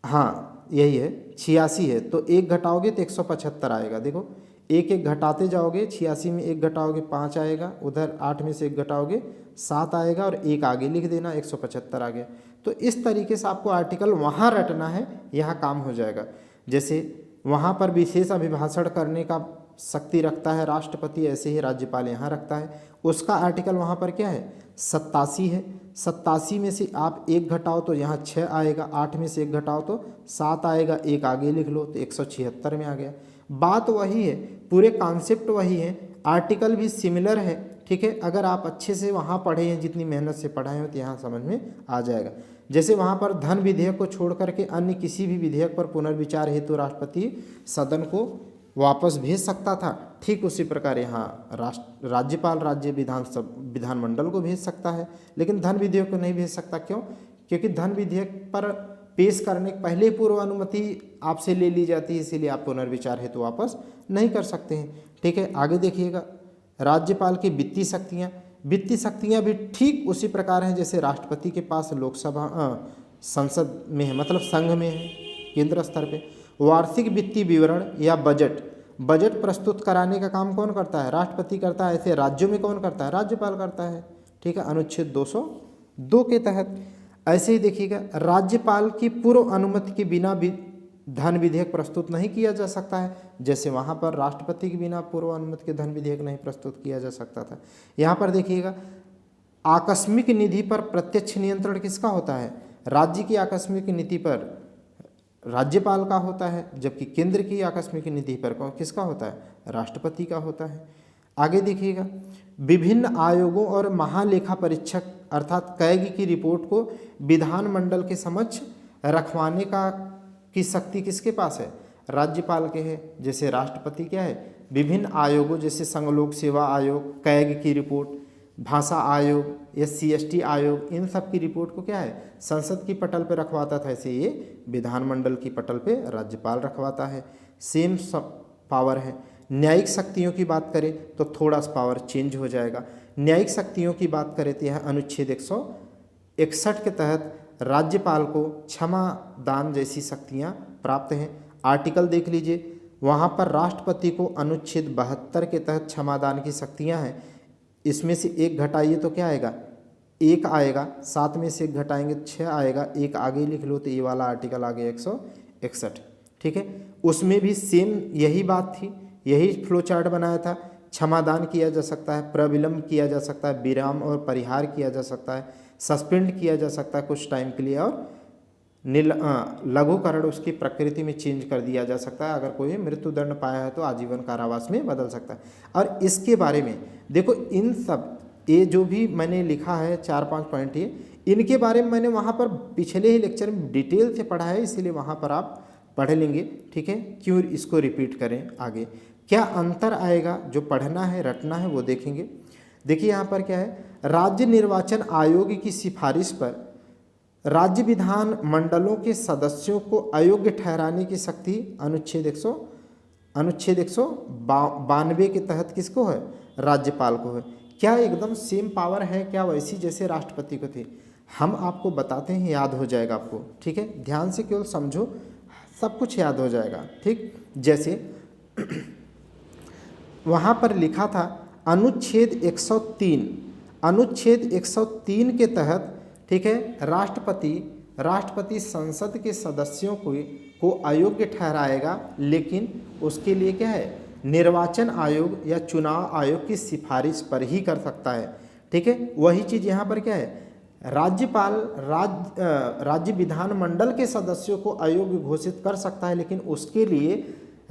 हाँ यही है, 86 है, तो एक घटाओगे तो 175 आएगा। देखो एक एक घटाते जाओगे, 86 में एक घटाओगे 5 आएगा, उधर 8 में से एक घटाओगे 7 आएगा, और एक आगे लिख देना 175 आ गया। तो इस तरीके से आपको आर्टिकल वहाँ रटना है, यहाँ काम हो जाएगा। जैसे वहाँ पर विशेष अभिभाषण करने का शक्ति रखता है राष्ट्रपति, ऐसे ही राज्यपाल यहाँ रखता है। उसका आर्टिकल वहाँ पर क्या है? 87 है। 87 में से आप 1 घटाओ तो यहाँ 6 आएगा, 8 में से 1 घटाओ तो 7 आएगा, 1 आगे लिख लो तो 176 में आ गया। बात वही है, पूरे कॉन्सेप्ट वही है, आर्टिकल भी सिमिलर है, ठीक है। अगर आप अच्छे से वहाँ पढ़े हैं, जितनी मेहनत से पढ़ाए हो तो यहाँ समझ में आ जाएगा। जैसे वहाँ पर धन विधेयक को छोड़ करके अन्य किसी भी विधेयक पर पुनर्विचार हेतु राष्ट्रपति सदन को वापस भेज सकता था, ठीक उसी प्रकार यहाँ राज्यपाल राज्य विधानमंडल को भेज सकता है, लेकिन धन विधेयक को नहीं भेज सकता। क्यों? क्योंकि धन विधेयक पर पेश करने के पहले पूर्व अनुमति आपसे ले ली जाती है, इसीलिए आप पुनर्विचार हेतु वापस नहीं कर सकते हैं, ठीक है। आगे देखिएगा, राज्यपाल की वित्तीय शक्तियाँ भी ठीक उसी प्रकार हैं जैसे राष्ट्रपति के पास लोकसभा संसद में है, मतलब संघ में है, केंद्र स्तर पे। वार्षिक वित्तीय विवरण या बजट प्रस्तुत कराने का काम कौन करता है? राष्ट्रपति करता है। ऐसे राज्यों में कौन करता है? राज्यपाल करता है, ठीक है, अनुच्छेद 202 के तहत। ऐसे ही देखिएगा, राज्यपाल की पूर्व अनुमति के बिना भी धन विधेयक प्रस्तुत नहीं किया जा सकता है, जैसे वहाँ पर राष्ट्रपति के बिना पूर्व अनुमति के धन विधेयक नहीं प्रस्तुत किया जा सकता था। यहाँ पर देखिएगा, आकस्मिक निधि पर प्रत्यक्ष नियंत्रण किसका होता है? राज्य की आकस्मिक नीति पर राज्यपाल का होता है, जबकि केंद्र की आकस्मिक निधि पर किसका होता है? राष्ट्रपति का होता है। आगे देखिएगा, विभिन्न आयोगों और महालेखा परीक्षक अर्थात कैग की रिपोर्ट को विधानमंडल के समक्ष रखवाने की शक्ति किसके पास है? राज्यपाल के है। जैसे राष्ट्रपति क्या है? विभिन्न आयोगों जैसे संघ लोक सेवा आयोग, कैग की रिपोर्ट, भाषा आयोग, SC/ST आयोग, इन सब की रिपोर्ट को क्या है? संसद की पटल पर रखवाता था, ऐसे ये विधानमंडल की पटल पे राज्यपाल रखवाता है। सेम सब पावर है। न्यायिक शक्तियों की बात करें तो थोड़ा सा पावर चेंज हो जाएगा। न्यायिक शक्तियों की बात करें तो यह अनुच्छेद 161 के तहत राज्यपाल को क्षमा दान जैसी शक्तियाँ प्राप्त हैं। आर्टिकल देख लीजिए, वहाँ पर राष्ट्रपति को अनुच्छेद 72 के तहत क्षमादान की शक्तियाँ हैं। इसमें से 1 घटाइए तो क्या आएगा? 1 आएगा, 7 में से 1 घटाएंगे 6 आएगा, 1 आगे लिख लो तो ये वाला आर्टिकल आ गया 161, ठीक है। उसमें भी सेम यही बात थी, यही फ्लो चार्ट बनाया था। क्षमादान किया जा सकता है, प्रविलंब किया जा सकता है, विराम और परिहार किया जा सकता है, सस्पेंड किया जा सकता है कुछ टाइम के लिए, और लघुकरण उसकी प्रकृति में चेंज कर दिया जा सकता है। अगर कोई मृत्युदंड पाया है तो आजीवन कारावास में बदल सकता है। और इसके बारे में देखो, इन सब ये जो भी मैंने लिखा है 4-5 पॉइंट, ये इनके बारे में मैंने वहाँ पर पिछले ही लेक्चर में डिटेल से पढ़ा है, इसीलिए वहाँ पर आप पढ़ लेंगे, ठीक है। क्यों इसको रिपीट करें? आगे क्या अंतर आएगा, जो पढ़ना है रटना है वो देखेंगे। देखिए यहाँ पर क्या है, राज्य निर्वाचन आयोग की सिफारिश पर राज्य विधान मंडलों के सदस्यों को अयोग्य ठहराने की शक्ति अनुच्छेद 192 के तहत किसको है? राज्यपाल को है। क्या एकदम सेम पावर है क्या वैसी जैसे राष्ट्रपति को थी? हम आपको बताते हैं, याद हो जाएगा आपको, ठीक है। ध्यान से केवल समझो, सब कुछ याद हो जाएगा, ठीक। जैसे वहाँ पर लिखा था अनुच्छेद 103 के तहत, ठीक है, राष्ट्रपति संसद के सदस्यों को अयोग्य ठहराएगा, लेकिन उसके लिए क्या है? निर्वाचन आयोग या चुनाव आयोग की सिफारिश पर ही कर सकता है, ठीक है। वही चीज़ यहाँ पर क्या है? राज्यपाल राज्य विधानमंडल के सदस्यों को अयोग्य घोषित कर सकता है, लेकिन उसके लिए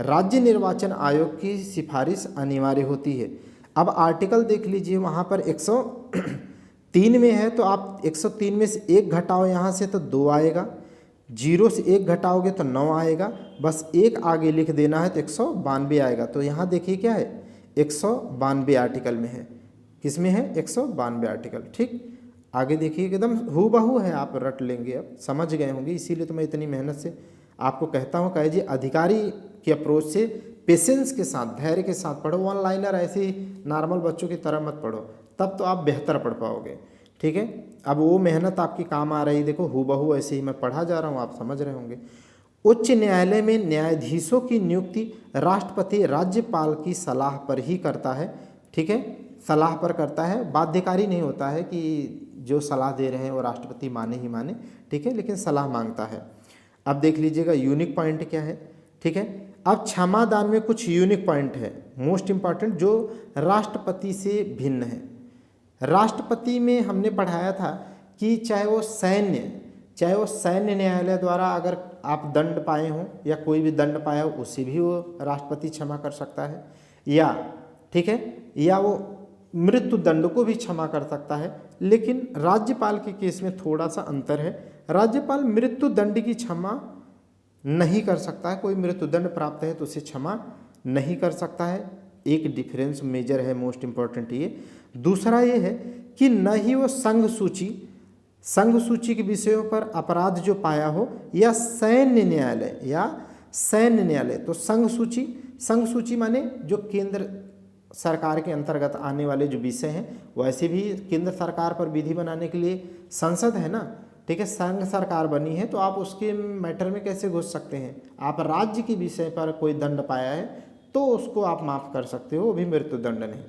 राज्य निर्वाचन आयोग की सिफारिश अनिवार्य होती है। अब आर्टिकल देख लीजिए, वहाँ पर 103 में है, तो आप 103 में से 1 घटाओ यहाँ से तो 2 आएगा, 0 से 1 घटाओगे तो 9 आएगा, बस 1 आगे लिख देना है तो 192 आएगा। तो यहाँ देखिए क्या है? 192 आर्टिकल में है। किस में है? 192 आर्टिकल, ठीक। आगे देखिए, एकदम हूबहू है, आप रट लेंगे, अब समझ गए होंगे, इसीलिए तो मैं इतनी मेहनत से आपको कहता हूँ। कहे जी अधिकारी की अप्रोच से पेशेंस के साथ, धैर्य के साथ पढ़ो। वन लाइनर ऐसे ही नॉर्मल बच्चों की तरह मत पढ़ो, तब तो आप बेहतर पढ़ पाओगे, ठीक है। अब वो मेहनत आपकी काम आ रही, देखो हूबहू ऐसे ही मैं पढ़ा जा रहा हूँ, आप समझ रहे होंगे। उच्च न्यायालय में न्यायाधीशों की नियुक्ति राष्ट्रपति राज्यपाल की सलाह पर ही करता है, ठीक है, सलाह पर करता है। बाध्यकारी नहीं होता है कि जो सलाह दे रहे हैं वो राष्ट्रपति माने ही माने, ठीक है, लेकिन सलाह मांगता है। अब देख लीजिएगा यूनिक पॉइंट क्या है, ठीक है। अब क्षमादान में कुछ यूनिक पॉइंट है, मोस्ट इम्पॉर्टेंट, जो राष्ट्रपति से भिन्न है। राष्ट्रपति में हमने पढ़ाया था कि चाहे वो सैन्य न्यायालय द्वारा अगर आप दंड पाए हों या कोई भी दंड पाया हो, उसे भी वो राष्ट्रपति क्षमा कर सकता है, या ठीक है, या वो मृत्यु दंड को भी क्षमा कर सकता है। लेकिन राज्यपाल के केस में थोड़ा सा अंतर है, राज्यपाल मृत्यु दंड की क्षमा नहीं कर सकता है, कोई मृत्युदंड प्राप्त है तो उसे क्षमा नहीं कर सकता है। एक डिफरेंस मेजर है, मोस्ट इंपॉर्टेंट ये। दूसरा ये है कि न ही वो संघ सूची के विषयों पर अपराध जो पाया हो या सैन्य न्यायालय, तो संघ सूची माने जो केंद्र सरकार के अंतर्गत आने वाले जो विषय हैं, वैसे भी केंद्र सरकार पर विधि बनाने के लिए संसद है ना, ठीक है, संघ सरकार बनी है, तो आप उसके मैटर में कैसे घुस सकते हैं। आप राज्य के विषय पर कोई दंड पाया है तो उसको आप माफ़ कर सकते हो, वो भी मृत्युदंड नहीं,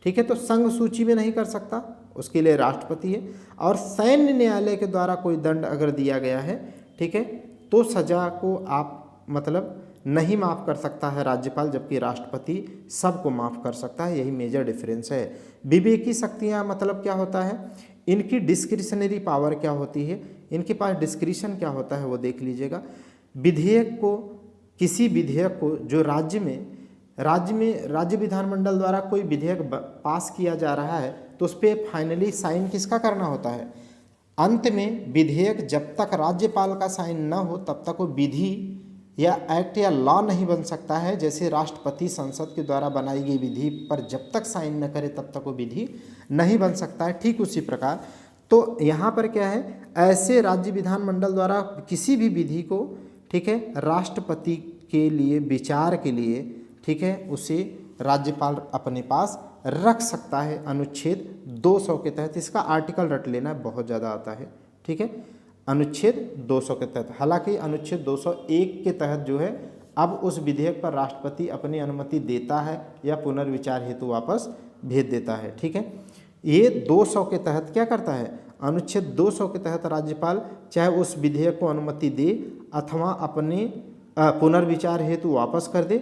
ठीक है। तो संघ सूची में नहीं कर सकता, उसके लिए राष्ट्रपति है। और सैन्य न्यायालय के द्वारा कोई दंड अगर दिया गया है, ठीक है, तो सजा को आप मतलब नहीं माफ़ कर सकता है राज्यपाल, जबकि राष्ट्रपति सबको माफ़ कर सकता है। यही मेजर डिफरेंस है। विवेकी शक्तियाँ मतलब क्या होता है, इनकी डिस्क्रिशनरी पावर क्या होती है, इनके पास डिस्क्रिशन क्या होता है वो देख लीजिएगा। किसी विधेयक को जो राज्य विधानमंडल द्वारा कोई विधेयक पास किया जा रहा है तो उस पर फाइनली साइन किसका करना होता है। अंत में विधेयक जब तक राज्यपाल का साइन न हो तब तक वो विधि या एक्ट या लॉ नहीं बन सकता है। जैसे राष्ट्रपति संसद के द्वारा बनाई गई विधि पर जब तक साइन न करे तब तक वो विधि नहीं बन सकता है। ठीक उसी प्रकार तो यहाँ पर क्या है, ऐसे राज्य विधानमंडल द्वारा किसी भी विधि को, ठीक है, राष्ट्रपति के लिए विचार के लिए, ठीक है, उसे राज्यपाल अपने पास रख सकता है अनुच्छेद 200 के तहत। इसका आर्टिकल रट लेना बहुत ज़्यादा आता है, ठीक है, अनुच्छेद 200 के तहत। हालांकि अनुच्छेद 201 के तहत जो है अब उस विधेयक पर राष्ट्रपति अपनी अनुमति देता है या पुनर्विचार हेतु वापस भेज देता है, ठीक है। ये 200 के तहत क्या करता है, अनुच्छेद 200 के तहत राज्यपाल चाहे उस विधेयक को अनुमति दे अथवा अपने पुनर्विचार हेतु वापस कर दे,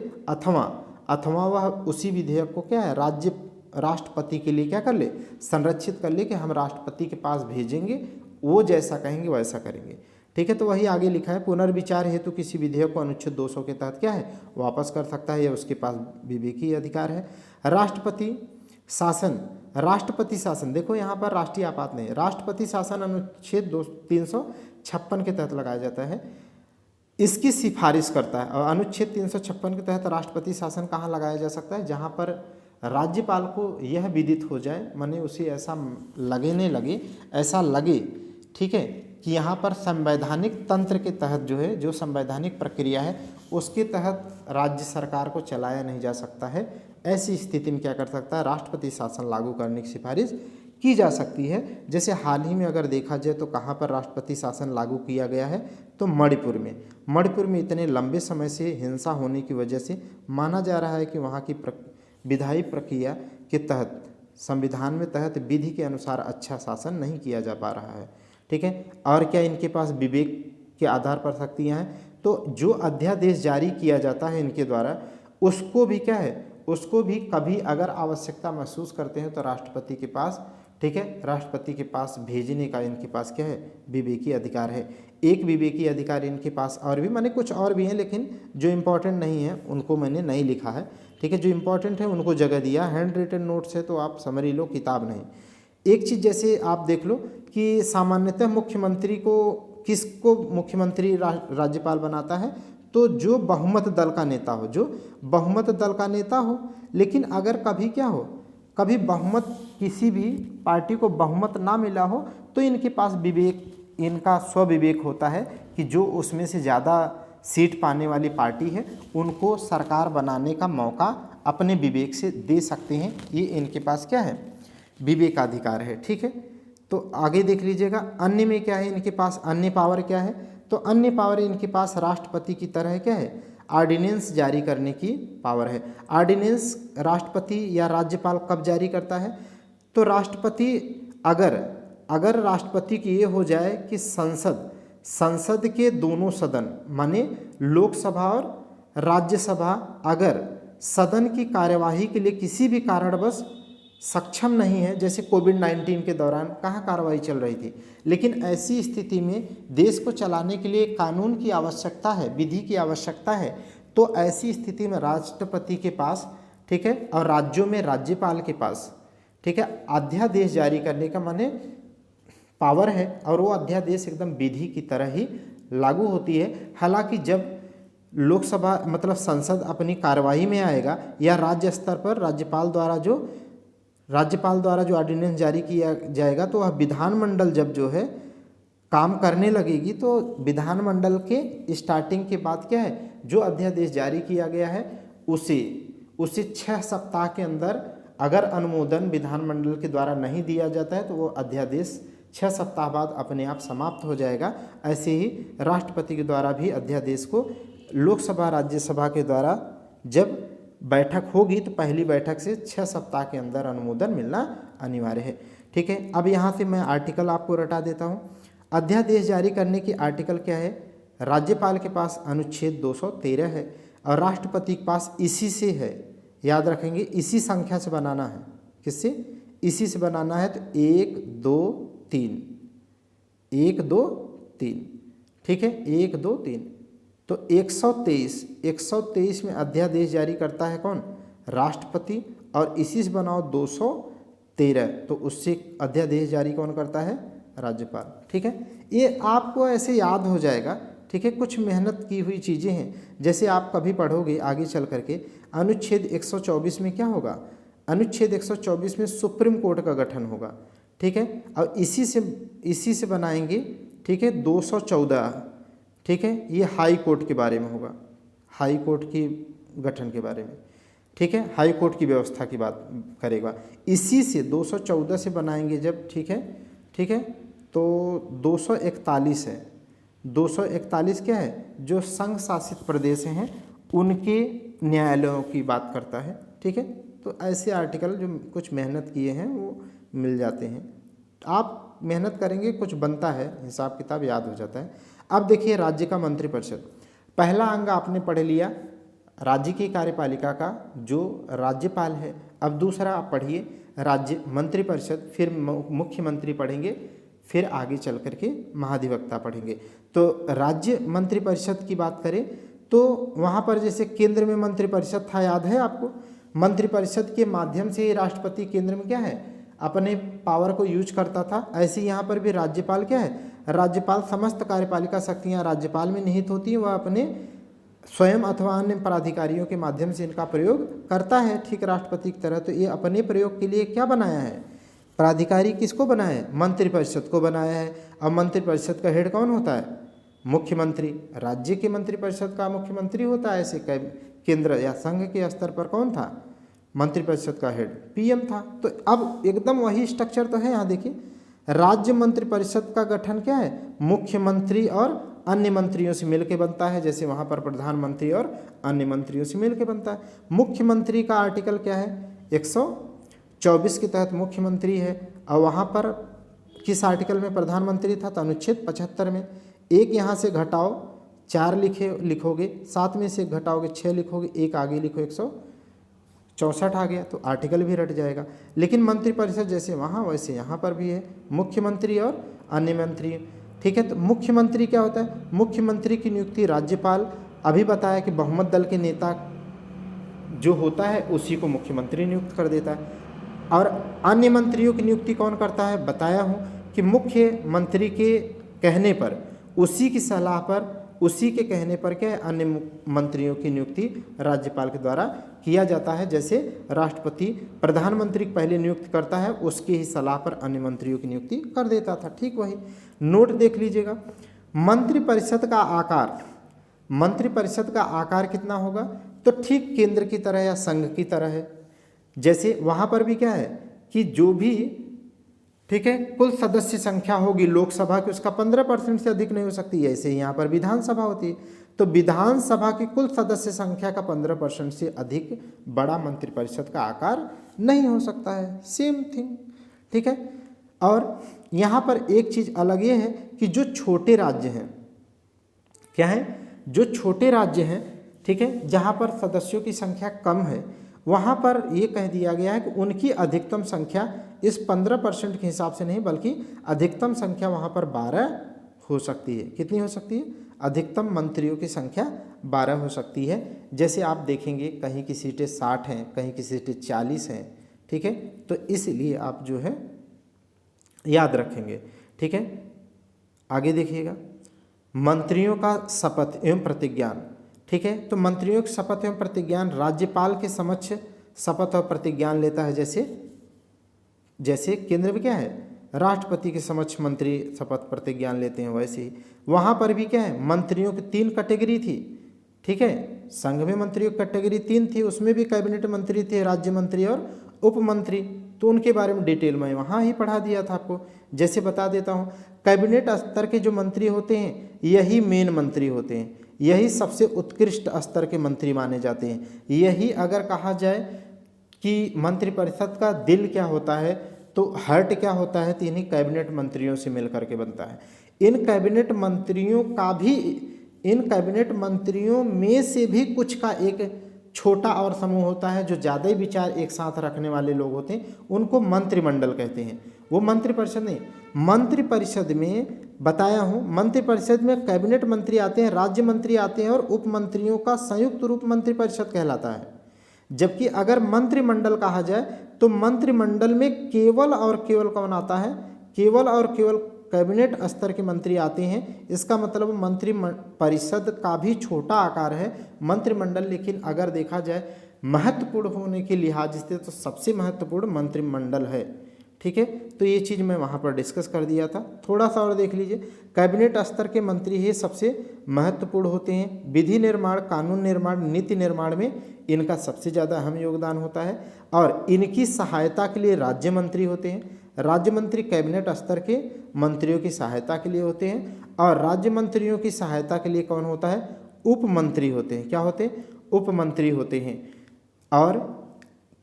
अथवा वह उसी विधेयक को क्या है राष्ट्रपति के लिए क्या कर ले, संरक्षित कर ले कि हम राष्ट्रपति के पास भेजेंगे, वो जैसा कहेंगे वैसा करेंगे, ठीक है। तो वही आगे लिखा है, पुनर्विचार हेतु किसी विधेयक को अनुच्छेद 200 के तहत क्या है वापस कर सकता है, या उसके पास विवेकी अधिकार है। राष्ट्रपति शासन देखो यहाँ पर राष्ट्रीय आपात नहीं, राष्ट्रपति शासन अनुच्छेद 356 के तहत लगाया जाता है, इसकी सिफारिश करता है। और अनुच्छेद 356 के तहत राष्ट्रपति शासन कहाँ लगाया जा सकता है, जहाँ पर राज्यपाल को यह विदित हो जाए, माने उसे ऐसा लगे, ठीक है, कि यहाँ पर संवैधानिक तंत्र के तहत जो है, जो संवैधानिक प्रक्रिया है उसके तहत राज्य सरकार को चलाया नहीं जा सकता है। ऐसी स्थिति में क्या कर सकता है, राष्ट्रपति शासन लागू करने की सिफारिश की जा सकती है। जैसे हाल ही में अगर देखा जाए तो कहाँ पर राष्ट्रपति शासन लागू किया गया है, तो मणिपुर में इतने लंबे समय से हिंसा होने की वजह से माना जा रहा है कि वहाँ की विधायी प्रक्रिया के तहत संविधान में तहत विधि के अनुसार अच्छा शासन नहीं किया जा पा रहा है, ठीक है। और क्या इनके पास विवेक के आधार पर शक्तियाँ हैं, तो जो अध्यादेश जारी किया जाता है इनके द्वारा उसको भी क्या है, उसको भी कभी अगर आवश्यकता महसूस करते हैं तो राष्ट्रपति के पास, ठीक है, राष्ट्रपति के पास भेजने का इनके पास क्या है विवेकी अधिकार है। एक विवेकी अधिकार इनके पास और भी, माने कुछ और भी हैं लेकिन जो इम्पोर्टेंट नहीं है उनको मैंने नहीं लिखा है, ठीक है, जो इम्पोर्टेंट है उनको जगह दिया। हैंड रिटन नोट्स है तो आप समझ लो, किताब नहीं। एक चीज़ जैसे आप देख लो कि सामान्यतः मुख्यमंत्री को किसको मुख्यमंत्री राज्यपाल बनाता है, तो जो बहुमत दल का नेता हो, लेकिन अगर कभी क्या हो, कभी बहुमत किसी भी पार्टी को बहुमत ना मिला हो तो इनके पास इनका स्वविवेक होता है कि जो उसमें से ज़्यादा सीट पाने वाली पार्टी है उनको सरकार बनाने का मौका अपने विवेक से दे सकते हैं। ये इनके पास क्या है विवेकाधिकार है, ठीक है। तो आगे देख लीजिएगा, अन्य में क्या है इनके पास, अन्य पावर क्या है, तो अन्य पावर इनके पास राष्ट्रपति की तरह क्या है, ऑर्डिनेंस जारी करने की पावर है। ऑर्डिनेंस राष्ट्रपति या राज्यपाल कब जारी करता है, तो राष्ट्रपति अगर राष्ट्रपति की ये हो जाए कि संसद के दोनों सदन माने लोकसभा और राज्यसभा अगर सदन की कार्यवाही के लिए किसी भी कारणवश सक्षम नहीं है, जैसे कोविड-19 के दौरान कहाँ कार्रवाई चल रही थी, लेकिन ऐसी स्थिति में देश को चलाने के लिए कानून की आवश्यकता है, विधि की आवश्यकता है। तो ऐसी स्थिति में राष्ट्रपति के पास, ठीक है, और राज्यों में राज्यपाल के पास, ठीक है, अध्यादेश जारी करने का माने पावर है, और वो अध्यादेश एकदम विधि की तरह ही लागू होती है। हालांकि जब लोकसभा मतलब संसद अपनी कार्यवाही में आएगा या राज्य स्तर पर राज्यपाल द्वारा जो ऑर्डिनेंस जारी किया जाएगा, तो वह विधानमंडल जब जो है काम करने लगेगी, तो विधानमंडल के स्टार्टिंग के बाद क्या है, जो अध्यादेश जारी किया गया है उसे 6 सप्ताह के अंदर अगर अनुमोदन विधानमंडल के द्वारा नहीं दिया जाता है, तो वो अध्यादेश 6 सप्ताह बाद अपने आप समाप्त हो जाएगा। ऐसे ही राष्ट्रपति के द्वारा भी अध्यादेश को लोकसभा राज्यसभा के द्वारा जब बैठक होगी, तो पहली बैठक से 6 सप्ताह के अंदर अनुमोदन मिलना अनिवार्य है। ठीक है, अब यहाँ से मैं आर्टिकल आपको रटा देता हूँ। अध्यादेश जारी करने की आर्टिकल क्या है, राज्यपाल के पास अनुच्छेद 213 है और राष्ट्रपति के पास इसी से है, याद रखेंगे, इसी संख्या से बनाना है। किससे? इसी से बनाना है। तो 1 2 3 1 2 3, ठीक है, 1 2 3। तो 123 में अध्यादेश जारी करता है कौन? राष्ट्रपति। और इसी से बनाओ 213, तो उससे अध्यादेश जारी कौन करता है? राज्यपाल। ठीक है, ये आपको ऐसे याद हो जाएगा। ठीक है, कुछ मेहनत की हुई चीज़ें हैं। जैसे आप कभी पढ़ोगे आगे चल करके, अनुच्छेद 124 में क्या होगा? अनुच्छेद 124 में सुप्रीम कोर्ट का गठन होगा। ठीक है, और इसी से बनाएंगे, ठीक है, 214, ठीक है, ये हाई कोर्ट के बारे में होगा, हाई कोर्ट की गठन के बारे में। ठीक है, हाई कोर्ट की व्यवस्था की बात करेगा। इसी से 214 से बनाएंगे जब, ठीक है, ठीक है, तो 241 है। 241 क्या है? जो संघ शासित प्रदेश हैं उनके न्यायालयों की बात करता है। ठीक है, तो ऐसे आर्टिकल जो कुछ मेहनत किए हैं वो मिल जाते हैं। आप मेहनत करेंगे, कुछ बनता है, हिसाब किताब याद हो जाता है। अब देखिए राज्य का मंत्रिपरिषद, पहला अंग आपने पढ़ लिया राज्य की कार्यपालिका का जो राज्यपाल है। अब दूसरा आप पढ़िए राज्य मंत्रिपरिषद, फिर मुख्यमंत्री पढ़ेंगे, फिर आगे चल करके महाधिवक्ता पढ़ेंगे। तो राज्य मंत्रिपरिषद की बात करें तो वहाँ पर जैसे केंद्र में मंत्रिपरिषद था, याद है आपको? मंत्रिपरिषद के माध्यम से राष्ट्रपति केंद्र में क्या है, अपने पावर को यूज करता था। ऐसे यहाँ पर भी राज्यपाल क्या है, राज्यपाल समस्त कार्यपालिका शक्तियाँ राज्यपाल में निहित होती हैं, वह अपने स्वयं अथवा अन्य पदाधिकारियों के माध्यम से इनका प्रयोग करता है, ठीक राष्ट्रपति की तरह। तो ये अपने प्रयोग के लिए क्या बनाया है, प्राधिकारी किसको बनाया है? मंत्रिपरिषद को बनाया है। अब मंत्रिपरिषद का हेड कौन होता है? मुख्यमंत्री। राज्य के मंत्रिपरिषद का मुख्यमंत्री होता है। ऐसे केंद्र या संघ के स्तर पर कौन था? मंत्रिपरिषद का हेड पीएम था। तो अब एकदम वही स्ट्रक्चर तो है। यहाँ देखिए राज्य मंत्रिपरिषद का गठन क्या है, मुख्यमंत्री और अन्य मंत्रियों से मिलकर बनता है। जैसे वहाँ पर प्रधानमंत्री और अन्य मंत्रियों से मिलकर बनता है। मुख्यमंत्री का आर्टिकल क्या है, 124 के तहत मुख्यमंत्री है। और वहाँ पर किस आर्टिकल में प्रधानमंत्री था? तो अनुच्छेद 75 में। एक यहाँ से घटाओ 4 लिखोगे, 7 में से घटाओगे 6 लिखोगे, एक आगे लिखो 164 आ गया, तो आर्टिकल भी रट जाएगा। लेकिन मंत्रिपरिषद जैसे वहाँ वैसे यहाँ पर भी है, मुख्यमंत्री और अन्य मंत्री। ठीक है, तो मुख्यमंत्री क्या होता है? मुख्यमंत्री की नियुक्ति राज्यपाल, अभी बताया कि बहुमत दल के नेता जो होता है उसी को मुख्यमंत्री नियुक्त कर देता है। और अन्य मंत्रियों की नियुक्ति कौन करता है? बताया हूँ कि मुख्यमंत्री के कहने पर, उसी की सलाह पर, उसी के कहने पर क्या है, अन्य मंत्रियों की नियुक्ति राज्यपाल के द्वारा किया जाता है। जैसे राष्ट्रपति प्रधानमंत्री को पहले नियुक्त करता है, उसकी ही सलाह पर अन्य मंत्रियों की नियुक्ति कर देता था। ठीक वही नोट देख लीजिएगा। मंत्रिपरिषद का आकार, मंत्रिपरिषद का आकार कितना होगा? तो ठीक केंद्र की तरह या संघ की तरह है। जैसे वहाँ पर भी क्या है कि जो भी, ठीक है, कुल सदस्य संख्या होगी लोकसभा की, उसका 15% से अधिक नहीं हो सकती। ऐसे ही यहाँ पर विधानसभा होती है, तो विधानसभा की कुल सदस्य संख्या का 15% से अधिक बड़ा मंत्रिपरिषद का आकार नहीं हो सकता है। Same thing. ठीक है, और यहाँ पर एक चीज़ अलग ये है कि जो छोटे राज्य हैं, क्या है, जो छोटे राज्य हैं, ठीक है, जहाँ पर सदस्यों की संख्या कम है, वहाँ पर ये कह दिया गया है कि उनकी अधिकतम संख्या इस 15% के हिसाब से नहीं बल्कि अधिकतम संख्या वहाँ पर 12 हो सकती है। कितनी हो सकती है? अधिकतम मंत्रियों की संख्या 12 हो सकती है। जैसे आप देखेंगे कहीं की सीटें 60 हैं, कहीं की सीटें 40 हैं, ठीक है। तो इसलिए आप जो है याद रखेंगे, ठीक है। आगे देखिएगा, मंत्रियों का शपथ एवं प्रतिज्ञान, ठीक है। तो मंत्रियों की शपथ एवं प्रतिज्ञान राज्यपाल के समक्ष शपथ और प्रतिज्ञान लेता है। जैसे केंद्र में क्या है, राष्ट्रपति के समक्ष मंत्री शपथ प्रतिज्ञान लेते हैं, वैसे ही वहाँ पर भी क्या है, मंत्रियों की 3 कैटेगरी थी, ठीक है। संघ में मंत्रियों की कैटेगरी 3 थी, उसमें भी कैबिनेट मंत्री थे, राज्य मंत्री और उप मंत्री। तो उनके बारे में डिटेल में वहाँ ही पढ़ा दिया था आपको। जैसे बता देता हूँ, कैबिनेट स्तर के जो मंत्री होते हैं यही मेन मंत्री होते हैं, यही सबसे उत्कृष्ट स्तर के मंत्री माने जाते हैं। यही अगर कहा जाए कि मंत्रिपरिषद का दिल क्या होता है तो हार्ट क्या होता है, तो इन्हीं कैबिनेट मंत्रियों से मिलकर के बनता है। इन कैबिनेट मंत्रियों में से भी कुछ का एक छोटा और समूह होता है जो ज़्यादा ही विचार एक साथ रखने वाले लोग होते हैं, उनको मंत्रिमंडल कहते हैं। वो मंत्रिपरिषद नहीं, मंत्रिपरिषद में बताया हूँ, मंत्रिपरिषद में कैबिनेट मंत्री आते हैं, राज्य मंत्री आते हैं और उप मंत्रियों का संयुक्त रूप मंत्रिपरिषद कहलाता है। जबकि अगर मंत्रिमंडल कहा जाए तो मंत्रिमंडल में केवल और केवल कौन आता है, केवल और केवल कैबिनेट स्तर के मंत्री आते हैं। इसका मतलब मंत्रिपरिषद का भी छोटा आकार है मंत्रिमंडल, लेकिन अगर देखा जाए महत्वपूर्ण होने के लिहाज से तो सबसे महत्वपूर्ण मंत्रिमंडल है, ठीक है। तो ये चीज़ मैं वहाँ पर डिस्कस कर दिया था। थोड़ा सा और देख लीजिए, कैबिनेट स्तर के मंत्री ही सबसे महत्वपूर्ण होते हैं। विधि निर्माण, कानून निर्माण, नीति निर्माण में इनका सबसे ज़्यादा अहम योगदान होता है और इनकी सहायता के लिए राज्य मंत्री होते हैं। राज्य मंत्री कैबिनेट स्तर के मंत्रियों की सहायता के लिए होते हैं और राज्य मंत्रियों की सहायता के लिए कौन होता है, उप मंत्री होते हैं। क्या होते हैं, उप मंत्री होते हैं। और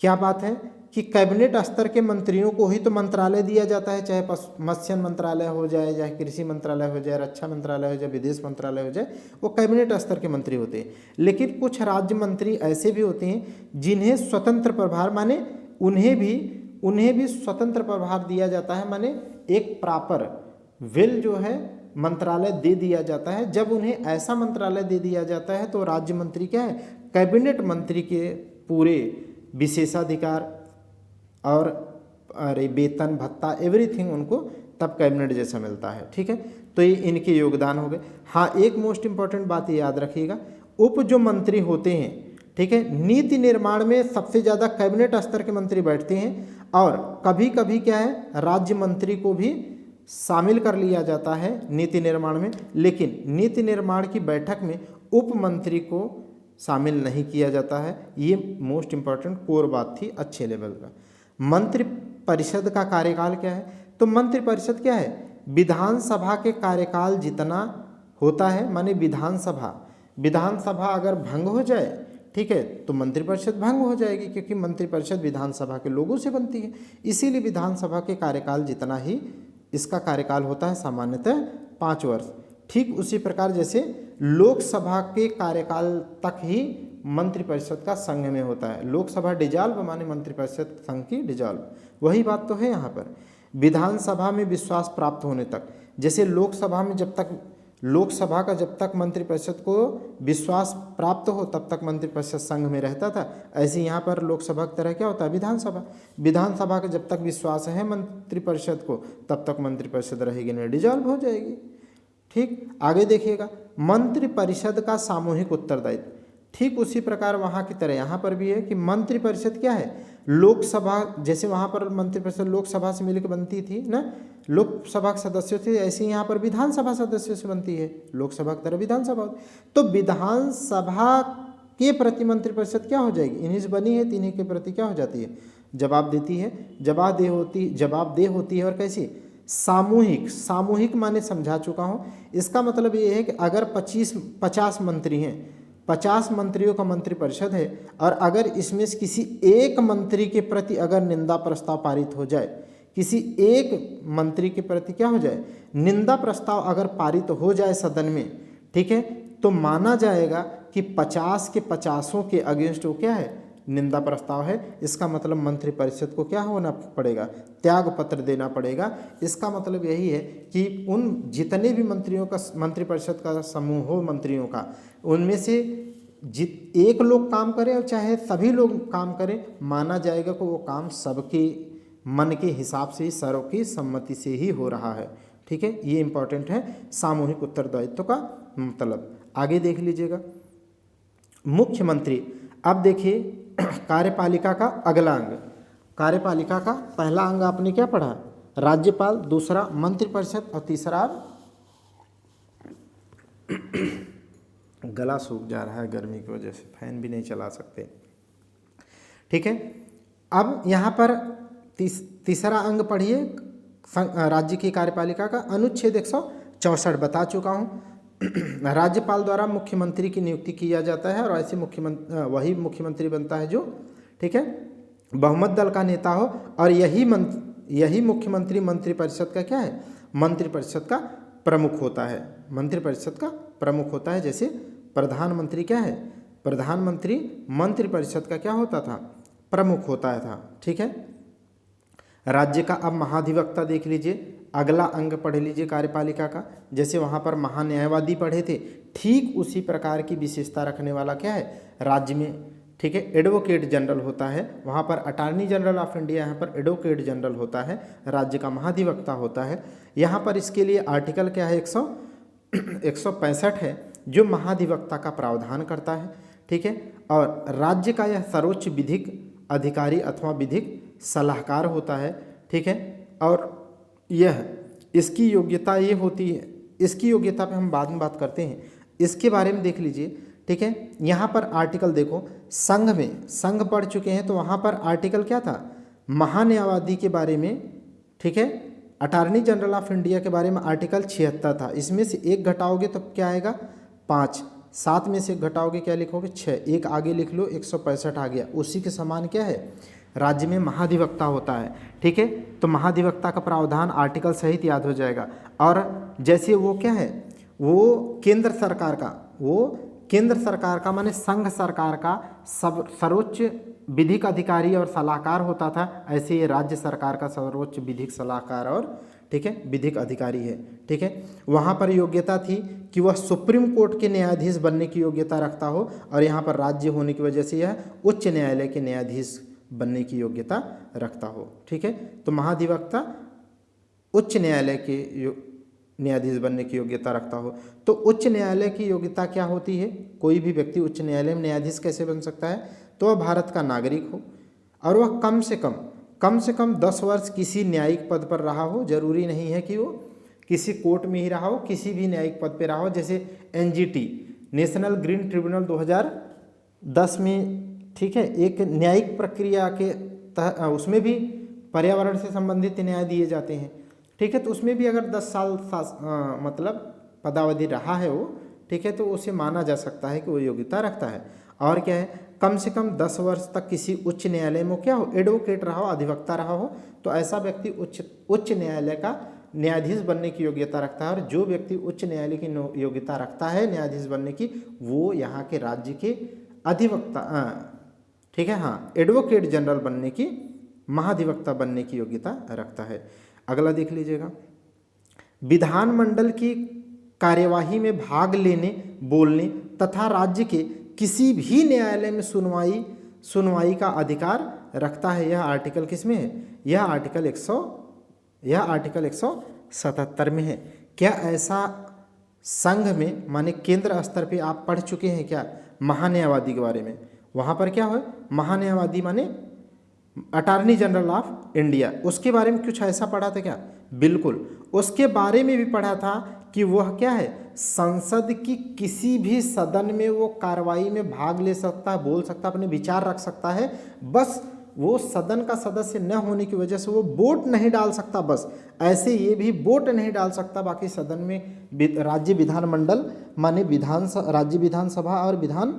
क्या बात है कि कैबिनेट स्तर के मंत्रियों को ही तो मंत्रालय दिया जाता है, चाहे मत्स्य मंत्रालय हो जाए, चाहे कृषि मंत्रालय हो जाए, रक्षा मंत्रालय हो जाए, विदेश मंत्रालय हो जाए, वो कैबिनेट स्तर के मंत्री होते हैं। लेकिन कुछ राज्य मंत्री ऐसे भी होते हैं जिन्हें स्वतंत्र प्रभार, माने उन्हें भी स्वतंत्र प्रभार दिया जाता है, माने एक प्रॉपर विल जो है मंत्रालय दे दिया जाता है। जब उन्हें ऐसा मंत्रालय दे दिया जाता है तो राज्य मंत्री क्या है, कैबिनेट मंत्री के पूरे विशेषाधिकार और वेतन भत्ता एवरीथिंग उनको तब कैबिनेट जैसा मिलता है, ठीक है। तो ये इनके योगदान हो गए। हाँ, एक मोस्ट इंपॉर्टेंट बात ये याद रखिएगा, उप जो मंत्री होते हैं, ठीक है, नीति निर्माण में सबसे ज़्यादा कैबिनेट स्तर के मंत्री बैठते हैं और कभी कभी क्या है, राज्य मंत्री को भी शामिल कर लिया जाता है नीति निर्माण में, लेकिन नीति निर्माण की बैठक में उप मंत्री को शामिल नहीं किया जाता है। ये मोस्ट इंपॉर्टेंट कोर बात थी अच्छे लेवल का। मंत्रिपरिषद का कार्यकाल क्या है, तो मंत्रिपरिषद क्या है, विधानसभा के कार्यकाल जितना होता है, माने विधानसभा अगर भंग हो जाए, ठीक है, तो मंत्रिपरिषद भंग हो जाएगी, क्योंकि मंत्रिपरिषद विधानसभा के लोगों से बनती है। इसीलिए विधानसभा के कार्यकाल जितना ही इसका कार्यकाल होता है, सामान्यतः 5 वर्ष। ठीक उसी प्रकार जैसे लोकसभा के कार्यकाल तक ही मंत्रिपरिषद का संघ में होता है। लोकसभा डिजॉल्व माने मंत्रिपरिषद संघ की डिजॉल्व, वही बात तो है यहाँ पर। विधानसभा में विश्वास प्राप्त होने तक, जैसे लोकसभा में जब तक मंत्रिपरिषद को विश्वास प्राप्त हो तब तक मंत्रिपरिषद संघ में रहता था, ऐसे यहाँ पर लोकसभा की तरह क्या होता है, विधानसभा का जब तक विश्वास है मंत्रिपरिषद को तब तक मंत्रिपरिषद रहेगी, नहीं डिजॉल्व हो जाएगी। ठीक, आगे देखिएगा, मंत्रिपरिषद का सामूहिक उत्तरदायित्व, ठीक उसी प्रकार वहाँ की तरह यहाँ पर भी है कि मंत्रिपरिषद क्या है, लोकसभा, जैसे वहाँ पर मंत्रिपरिषद लोकसभा से मिलकर बनती थी ना, लोकसभा के सदस्यों से, ऐसे यहाँ पर विधानसभा सदस्यों से बनती है, लोकसभा की तरह विधानसभा। तो विधानसभा के प्रति मंत्रिपरिषद क्या हो जाएगी, इन्हीं से बनी है, इन्हीं के प्रति क्या हो जाती है, जवाबदेह होती है। और कैसी, सामूहिक माने समझा चुका हूँ। इसका मतलब ये है कि अगर 50 मंत्री हैं, 50 मंत्रियों का मंत्रिपरिषद है, और अगर इसमें से किसी एक मंत्री के प्रति अगर निंदा प्रस्ताव पारित हो जाए, किसी एक मंत्री के प्रति क्या हो जाए, निंदा प्रस्ताव अगर पारित हो जाए सदन में, ठीक है, तो माना जाएगा कि 50 के 50 के अगेंस्ट वो क्या है, निंदा प्रस्ताव है, इसका मतलब मंत्रिपरिषद को क्या होना पड़ेगा, त्याग पत्र देना पड़ेगा। इसका मतलब यही है कि उन जितने भी मंत्रियों का मंत्रिपरिषद का समूह हो मंत्रियों का, उनमें से एक लोग काम करें और चाहे सभी लोग काम करें, माना जाएगा कि वो काम सबके मन के हिसाब से ही, सर्व की सम्मति से ही हो रहा है। ठीक है, ये इंपॉर्टेंट है सामूहिक उत्तरदायित्व का मतलब। आगे देख लीजिएगा मुख्यमंत्री। अब देखिए कार्यपालिका का अगला अंग, कार्यपालिका का पहला अंग आपने क्या पढ़ा, राज्यपाल, दूसरा मंत्रिपरिषद और तीसरा गला सूख जा रहा है गर्मी की वजह से, फैन भी नहीं चला सकते। ठीक है, अब यहाँ पर तीसरा अंग पढ़िए राज्य की कार्यपालिका का, अनुच्छेद 164 बता चुका हूँ। राज्यपाल द्वारा मुख्यमंत्री की नियुक्ति किया जाता है और ऐसे वही मुख्यमंत्री बनता है जो, ठीक है, बहुमत दल का नेता हो, और यही मुख्यमंत्री मंत्रिपरिषद का क्या है, मंत्रिपरिषद का प्रमुख होता है, मंत्रिपरिषद का प्रमुख होता है। जैसे प्रधानमंत्री क्या है, प्रधानमंत्री मंत्रिपरिषद का क्या होता था, प्रमुख होता था। ठीक है, राज्य का अब महाधिवक्ता देख लीजिए, अगला अंग पढ़ लीजिए कार्यपालिका का। जैसे वहाँ पर महान्यायवादी पढ़े थे, ठीक उसी प्रकार की विशेषता रखने वाला क्या है राज्य में, ठीक है, एडवोकेट जनरल होता है। वहाँ पर अटॉर्नी जनरल ऑफ इंडिया, यहाँ पर एडवोकेट जनरल होता है, राज्य का महाधिवक्ता होता है। यहाँ पर इसके लिए आर्टिकल क्या है, 165 है, जो महाधिवक्ता का प्रावधान करता है। ठीक है, और राज्य का यह सर्वोच्च विधिक अधिकारी अथवा विधिक सलाहकार होता है। ठीक है, और यह इसकी योग्यता ये होती है, इसकी योग्यता पे हम बाद में बात करते हैं, इसके बारे में देख लीजिए। ठीक है, यहाँ पर आर्टिकल देखो, संघ में, संघ पढ़ चुके हैं तो वहाँ पर आर्टिकल क्या था, महान्यायवादी के बारे में। ठीक है, अटॉर्नी जनरल ऑफ इंडिया के बारे में आर्टिकल 76 था। इसमें से एक घटाओगे तो क्या आएगा, 5, 7 में से एक घटाओगे क्या लिखोगे, 6, एक आगे लिख लो, 165 आ गया। उसी के समान क्या है, राज्य में महाधिवक्ता होता है। ठीक है, तो महाधिवक्ता का प्रावधान आर्टिकल सहित याद हो जाएगा। और जैसे वो क्या है, वो केंद्र सरकार का, वो केंद्र सरकार का माने संघ सरकार का सर्वोच्च विधिक अधिकारी और सलाहकार होता था, ऐसे ये राज्य सरकार का सर्वोच्च विधिक सलाहकार और, ठीक है, विधिक अधिकारी है। ठीक है, वहाँ पर योग्यता थी कि वह सुप्रीम कोर्ट के न्यायाधीश बनने की योग्यता रखता हो, और यहाँ पर राज्य होने की वजह से यह उच्च न्यायालय के न्यायाधीश बनने की योग्यता रखता हो। ठीक है, तो महाधिवक्ता उच्च न्यायालय के न्यायाधीश बनने की योग्यता रखता हो। तो उच्च न्यायालय की योग्यता क्या होती है, कोई भी व्यक्ति उच्च न्यायालय में न्यायाधीश कैसे बन सकता है, तो वह भारत का नागरिक हो और वह कम से कम 10 वर्ष किसी न्यायिक पद पर रहा हो। जरूरी नहीं है कि वो किसी कोर्ट में ही रहा हो, किसी भी न्यायिक पद पर रहा हो। जैसे NGT, नेशनल ग्रीन ट्रिब्यूनल 2010 में, ठीक है, एक न्यायिक प्रक्रिया के उसमें भी पर्यावरण से संबंधित न्याय दिए जाते हैं। ठीक है, तो उसमें भी अगर 10 साल मतलब पदावधि रहा है वो, ठीक है, तो उसे माना जा सकता है कि वो योग्यता रखता है। और क्या है, कम से कम 10 वर्ष तक किसी उच्च न्यायालय में क्या हो, एडवोकेट रहा हो, अधिवक्ता रहा हो, तो ऐसा व्यक्ति उच्च न्यायालय का न्यायाधीश बनने की योग्यता रखता है। और जो व्यक्ति उच्च न्यायालय की योग्यता रखता है न्यायाधीश बनने की, वो यहाँ के राज्य के अधिवक्ता, ठीक है, हाँ, एडवोकेट जनरल बनने की, महाधिवक्ता बनने की योग्यता रखता है। अगला देख लीजिएगा, विधानमंडल की कार्यवाही में भाग लेने, बोलने तथा राज्य के किसी भी न्यायालय में सुनवाई का अधिकार रखता है। यह आर्टिकल किस में है, यह आर्टिकल 177 में है। क्या ऐसा संघ में माने केंद्र स्तर पे आप पढ़ चुके हैं क्या महान्यायवादी के बारे में? वहाँ पर क्या हो, महान्यायवादी माने अटॉर्नी जनरल ऑफ इंडिया, उसके बारे में कुछ ऐसा पढ़ा था क्या? बिल्कुल, उसके बारे में भी पढ़ा था कि वह क्या है, संसद की किसी भी सदन में वो कार्रवाई में भाग ले सकता है, बोल सकता है, अपने विचार रख सकता है। बस वो सदन का सदस्य न होने की वजह से वो वोट नहीं डाल सकता, बस ऐसे ये भी वोट नहीं डाल सकता। बाकी सदन में राज्य विधानमंडल माने राज्य विधानसभा और विधान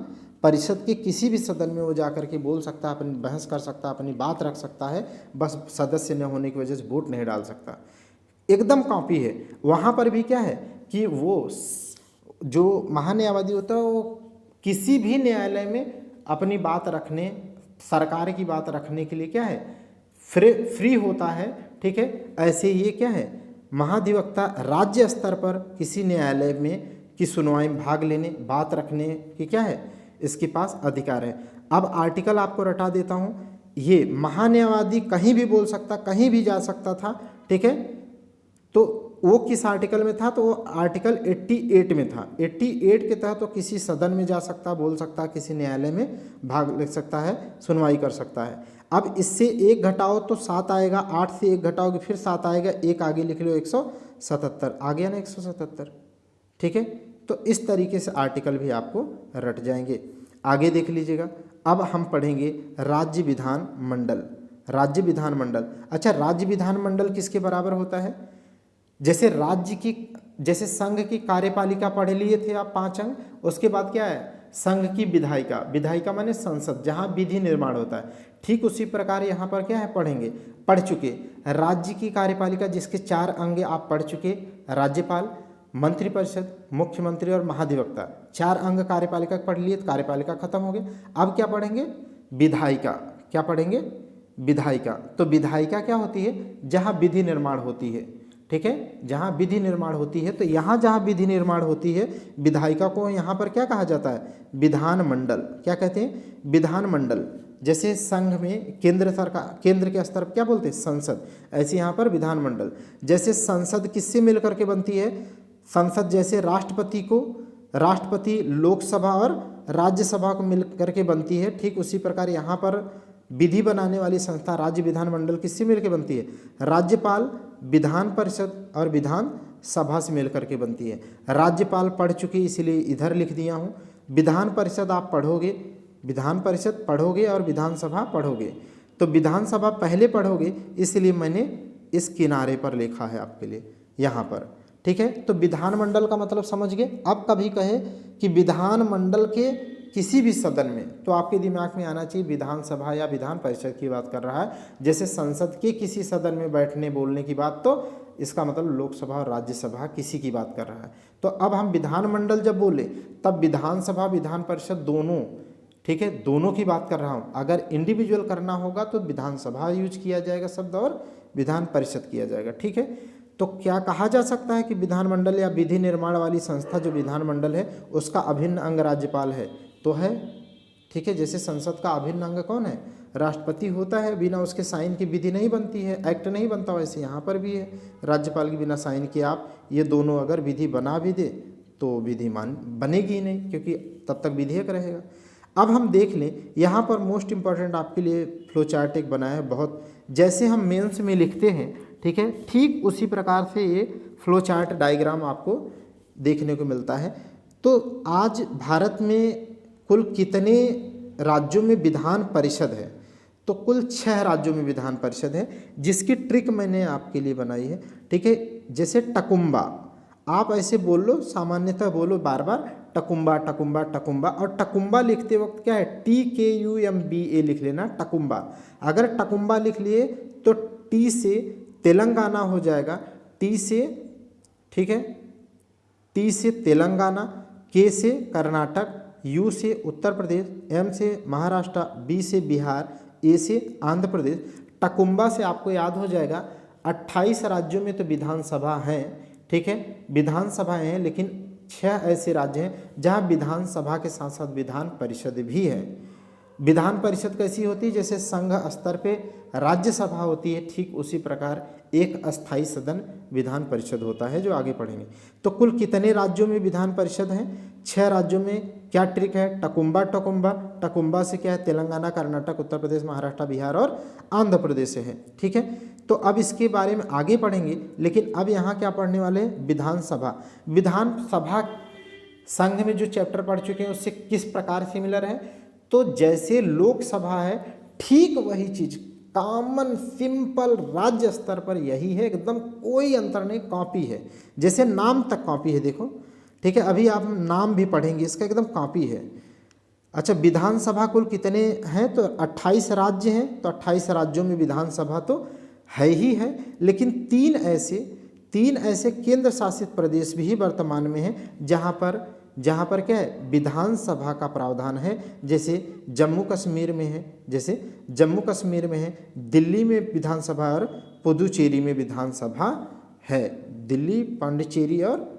परिषद के किसी भी सदन में वो जाकर के बोल सकता है, अपनी बहस कर सकता है, अपनी बात रख सकता है, बस सदस्य न होने की वजह से वोट नहीं डाल सकता। एकदम कॉपी है। वहाँ पर भी क्या है कि वो जो महान्यायवादी होता है वो किसी भी न्यायालय में अपनी बात रखने सरकार की बात रखने के लिए क्या है, फ्री होता है, ठीक है। ऐसे ये क्या है, महाधिवक्ता राज्य स्तर पर किसी न्यायालय में की सुनवाई में भाग लेने, बात रखने की क्या है, इसके पास अधिकार है। अब आर्टिकल आपको रटा देता हूँ, ये महान्यायवादी कहीं भी बोल सकता, कहीं भी जा सकता था, ठीक है। तो वो किस आर्टिकल में था, तो वो आर्टिकल 88 में था। 88 के तहत तो किसी सदन में जा सकता, बोल सकता, किसी न्यायालय में भाग ले सकता है, सुनवाई कर सकता है। अब इससे एक घटाओ तो 7 आएगा, 8 से एक घटाओगे फिर 7 आएगा, एक आगे लिख लो 177 आ गया ना 177, ठीक है। तो इस तरीके से आर्टिकल भी आपको रट जाएंगे। आगे देख लीजिएगा, अब हम पढ़ेंगे राज्य विधान मंडल। राज्य विधान मंडल, अच्छा राज्य विधान मंडल किसके बराबर होता है, जैसे राज्य की, जैसे संघ की कार्यपालिका पढ़ लिए थे आप 5 अंग, उसके बाद क्या है संघ की विधायिका, विधायिका माने संसद जहाँ विधि निर्माण होता है, ठीक उसी प्रकार यहाँ पर क्या है पढ़ेंगे, पढ़ चुके। राज्य की कार्यपालिका जिसके 4 अंग आप पढ़ चुके, राज्यपाल, मंत्रिपरिषद, मुख्यमंत्री और महाधिवक्ता, 4 अंग कार्यपालिका पढ़ लिए, कार्यपालिका खत्म हो गया। अब क्या पढ़ेंगे, विधायिका, क्या पढ़ेंगे, विधायिका। तो विधायिका क्या होती है, जहाँ विधि निर्माण होती है, ठीक है, जहाँ विधि निर्माण होती है। तो यहाँ जहाँ विधि निर्माण होती है, विधायिका को यहाँ पर क्या कहा जाता है, विधान मंडल, क्या कहते हैं, विधान मंडल। जैसे संघ में केंद्र सरकार, केंद्र के स्तर पर क्या बोलते हैं, संसद, ऐसे यहाँ पर विधान मंडल। जैसे संसद किससे मिल करके बनती है, संसद जैसे राष्ट्रपति को, राष्ट्रपति लोकसभा और राज्यसभा को मिल करके बनती है, ठीक उसी प्रकार यहाँ पर विधि बनाने वाली संस्था राज्य विधान मंडल किससे मिलकर बनती है, राज्यपाल, विधान परिषद और विधान सभा से मिलकर के बनती है। राज्यपाल पढ़ चुके इसलिए इधर लिख दिया हूँ। विधान परिषद आप पढ़ोगे, विधान परिषद पढ़ोगे और विधानसभा पढ़ोगे, तो विधानसभा पहले पढ़ोगे इसलिए मैंने इस किनारे पर लिखा है आपके लिए यहाँ पर, ठीक है। तो विधानमंडल का मतलब समझ गए। अब कभी कहे कि विधानमंडल के किसी भी सदन में, तो आपके दिमाग में आना चाहिए विधानसभा या विधान परिषद की बात कर रहा है। जैसे संसद के किसी सदन में बैठने बोलने की बात, तो इसका मतलब लोकसभा और राज्यसभा किसी की बात कर रहा है। तो अब हम विधानमंडल जब बोले तब विधानसभा विधान परिषद दोनों, ठीक है, दोनों की बात कर रहा हूँ। अगर इंडिविजुअल करना होगा तो विधानसभा यूज किया जाएगा शब्द और विधान परिषद किया जाएगा, ठीक है। तो क्या कहा जा सकता है कि विधानमंडल या विधि निर्माण वाली संस्था जो विधानमंडल है उसका अभिन्न अंग राज्यपाल है, तो है, ठीक है। जैसे संसद का अभिन्न अंग कौन है, राष्ट्रपति होता है, बिना उसके साइन की विधि नहीं बनती है, एक्ट नहीं बनता, वैसे यहाँ पर भी है, राज्यपाल के बिना साइन किए आप ये दोनों अगर विधि बना भी दे तो विधि बनेगी ही नहीं, क्योंकि तब तक विधेयक रहेगा। अब हम देख लें यहाँ पर मोस्ट इम्पॉर्टेंट आपके लिए फ्लो चार्ट एक बनाया है बहुत, जैसे हम मेंस में लिखते हैं, ठीक है, ठीक उसी प्रकार से ये फ्लो चार्ट डायग्राम आपको देखने को मिलता है। तो आज भारत में कुल कितने राज्यों में विधान परिषद है, तो कुल 6 राज्यों में विधान परिषद है, जिसकी ट्रिक मैंने आपके लिए बनाई है, ठीक है। जैसे टकुम्बा, आप ऐसे बोल लो, सामान्यतः बोलो बार बार टकुम्बा टकुम्बा टकुम्बा, और टकुम्बा लिखते वक्त क्या है, TKUMBA लिख लेना, टकुम्बा। अगर टकुम्बा लिख लिए तो टी से तेलंगाना हो जाएगा, टी से, ठीक है, टी से तेलंगाना, के से कर्नाटक, यू से उत्तर प्रदेश, एम से महाराष्ट्र, बी से बिहार, ए से आंध्र प्रदेश। टकुम्बा से आपको याद हो जाएगा 28 राज्यों में तो विधानसभा हैं, ठीक है, विधानसभाएं हैं, लेकिन 6 ऐसे राज्य हैं जहां विधानसभा के साथ साथ विधान परिषद भी है। विधान परिषद कैसी होती है, जैसे संघ स्तर पे राज्यसभा होती है, ठीक उसी प्रकार एक अस्थाई सदन विधान परिषद होता है, जो आगे पढ़ेंगे। तो कुल कितने राज्यों में विधान परिषद हैं, 6 राज्यों में। क्या ट्रिक है, टकुम्बा टकुम्बा, टकुम्बा से क्या है, तेलंगाना, कर्नाटक, उत्तर प्रदेश, महाराष्ट्र, बिहार और आंध्र प्रदेश से है, ठीक है। तो अब इसके बारे में आगे पढ़ेंगे, लेकिन अब यहाँ क्या पढ़ने वाले हैं, विधानसभा। विधानसभा संघ में जो चैप्टर पढ़ चुके हैं उससे किस प्रकार सिमिलर है, तो जैसे लोकसभा है ठीक वही चीज, कॉमन सिंपल राज्य स्तर पर यही है, एकदम कोई अंतर नहीं, कॉपी है, जैसे नाम तक कॉपी है, देखो, ठीक है। अभी आप नाम भी पढ़ेंगे, इसका एकदम कॉपी है। अच्छा, विधानसभा कुल कितने हैं, तो 28 राज्य हैं, तो 28 राज्यों में विधानसभा तो है ही है, लेकिन 3 ऐसे केंद्र शासित प्रदेश भी वर्तमान में हैं जहां पर जहाँ पर क्या है विधानसभा का प्रावधान है, जैसे जम्मू कश्मीर में है, जैसे जम्मू कश्मीर में है, दिल्ली में विधानसभा और पुदुचेरी में विधानसभा है। दिल्ली, पांडिचेरी और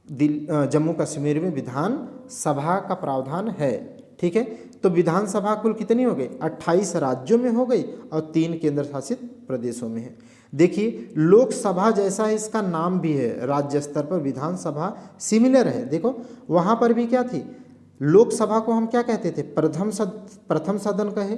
जम्मू कश्मीर में विधानसभा का प्रावधान है। ठीक है, तो विधानसभा कुल कितनी हो गई? 28 राज्यों में हो गई और 3 केंद्र शासित प्रदेशों में है। देखिए लोकसभा जैसा इसका नाम भी है, राज्य स्तर पर विधानसभा सिमिलर है। देखो वहाँ पर भी क्या थी, लोकसभा को हम क्या कहते थे? प्रथम सदन कहे,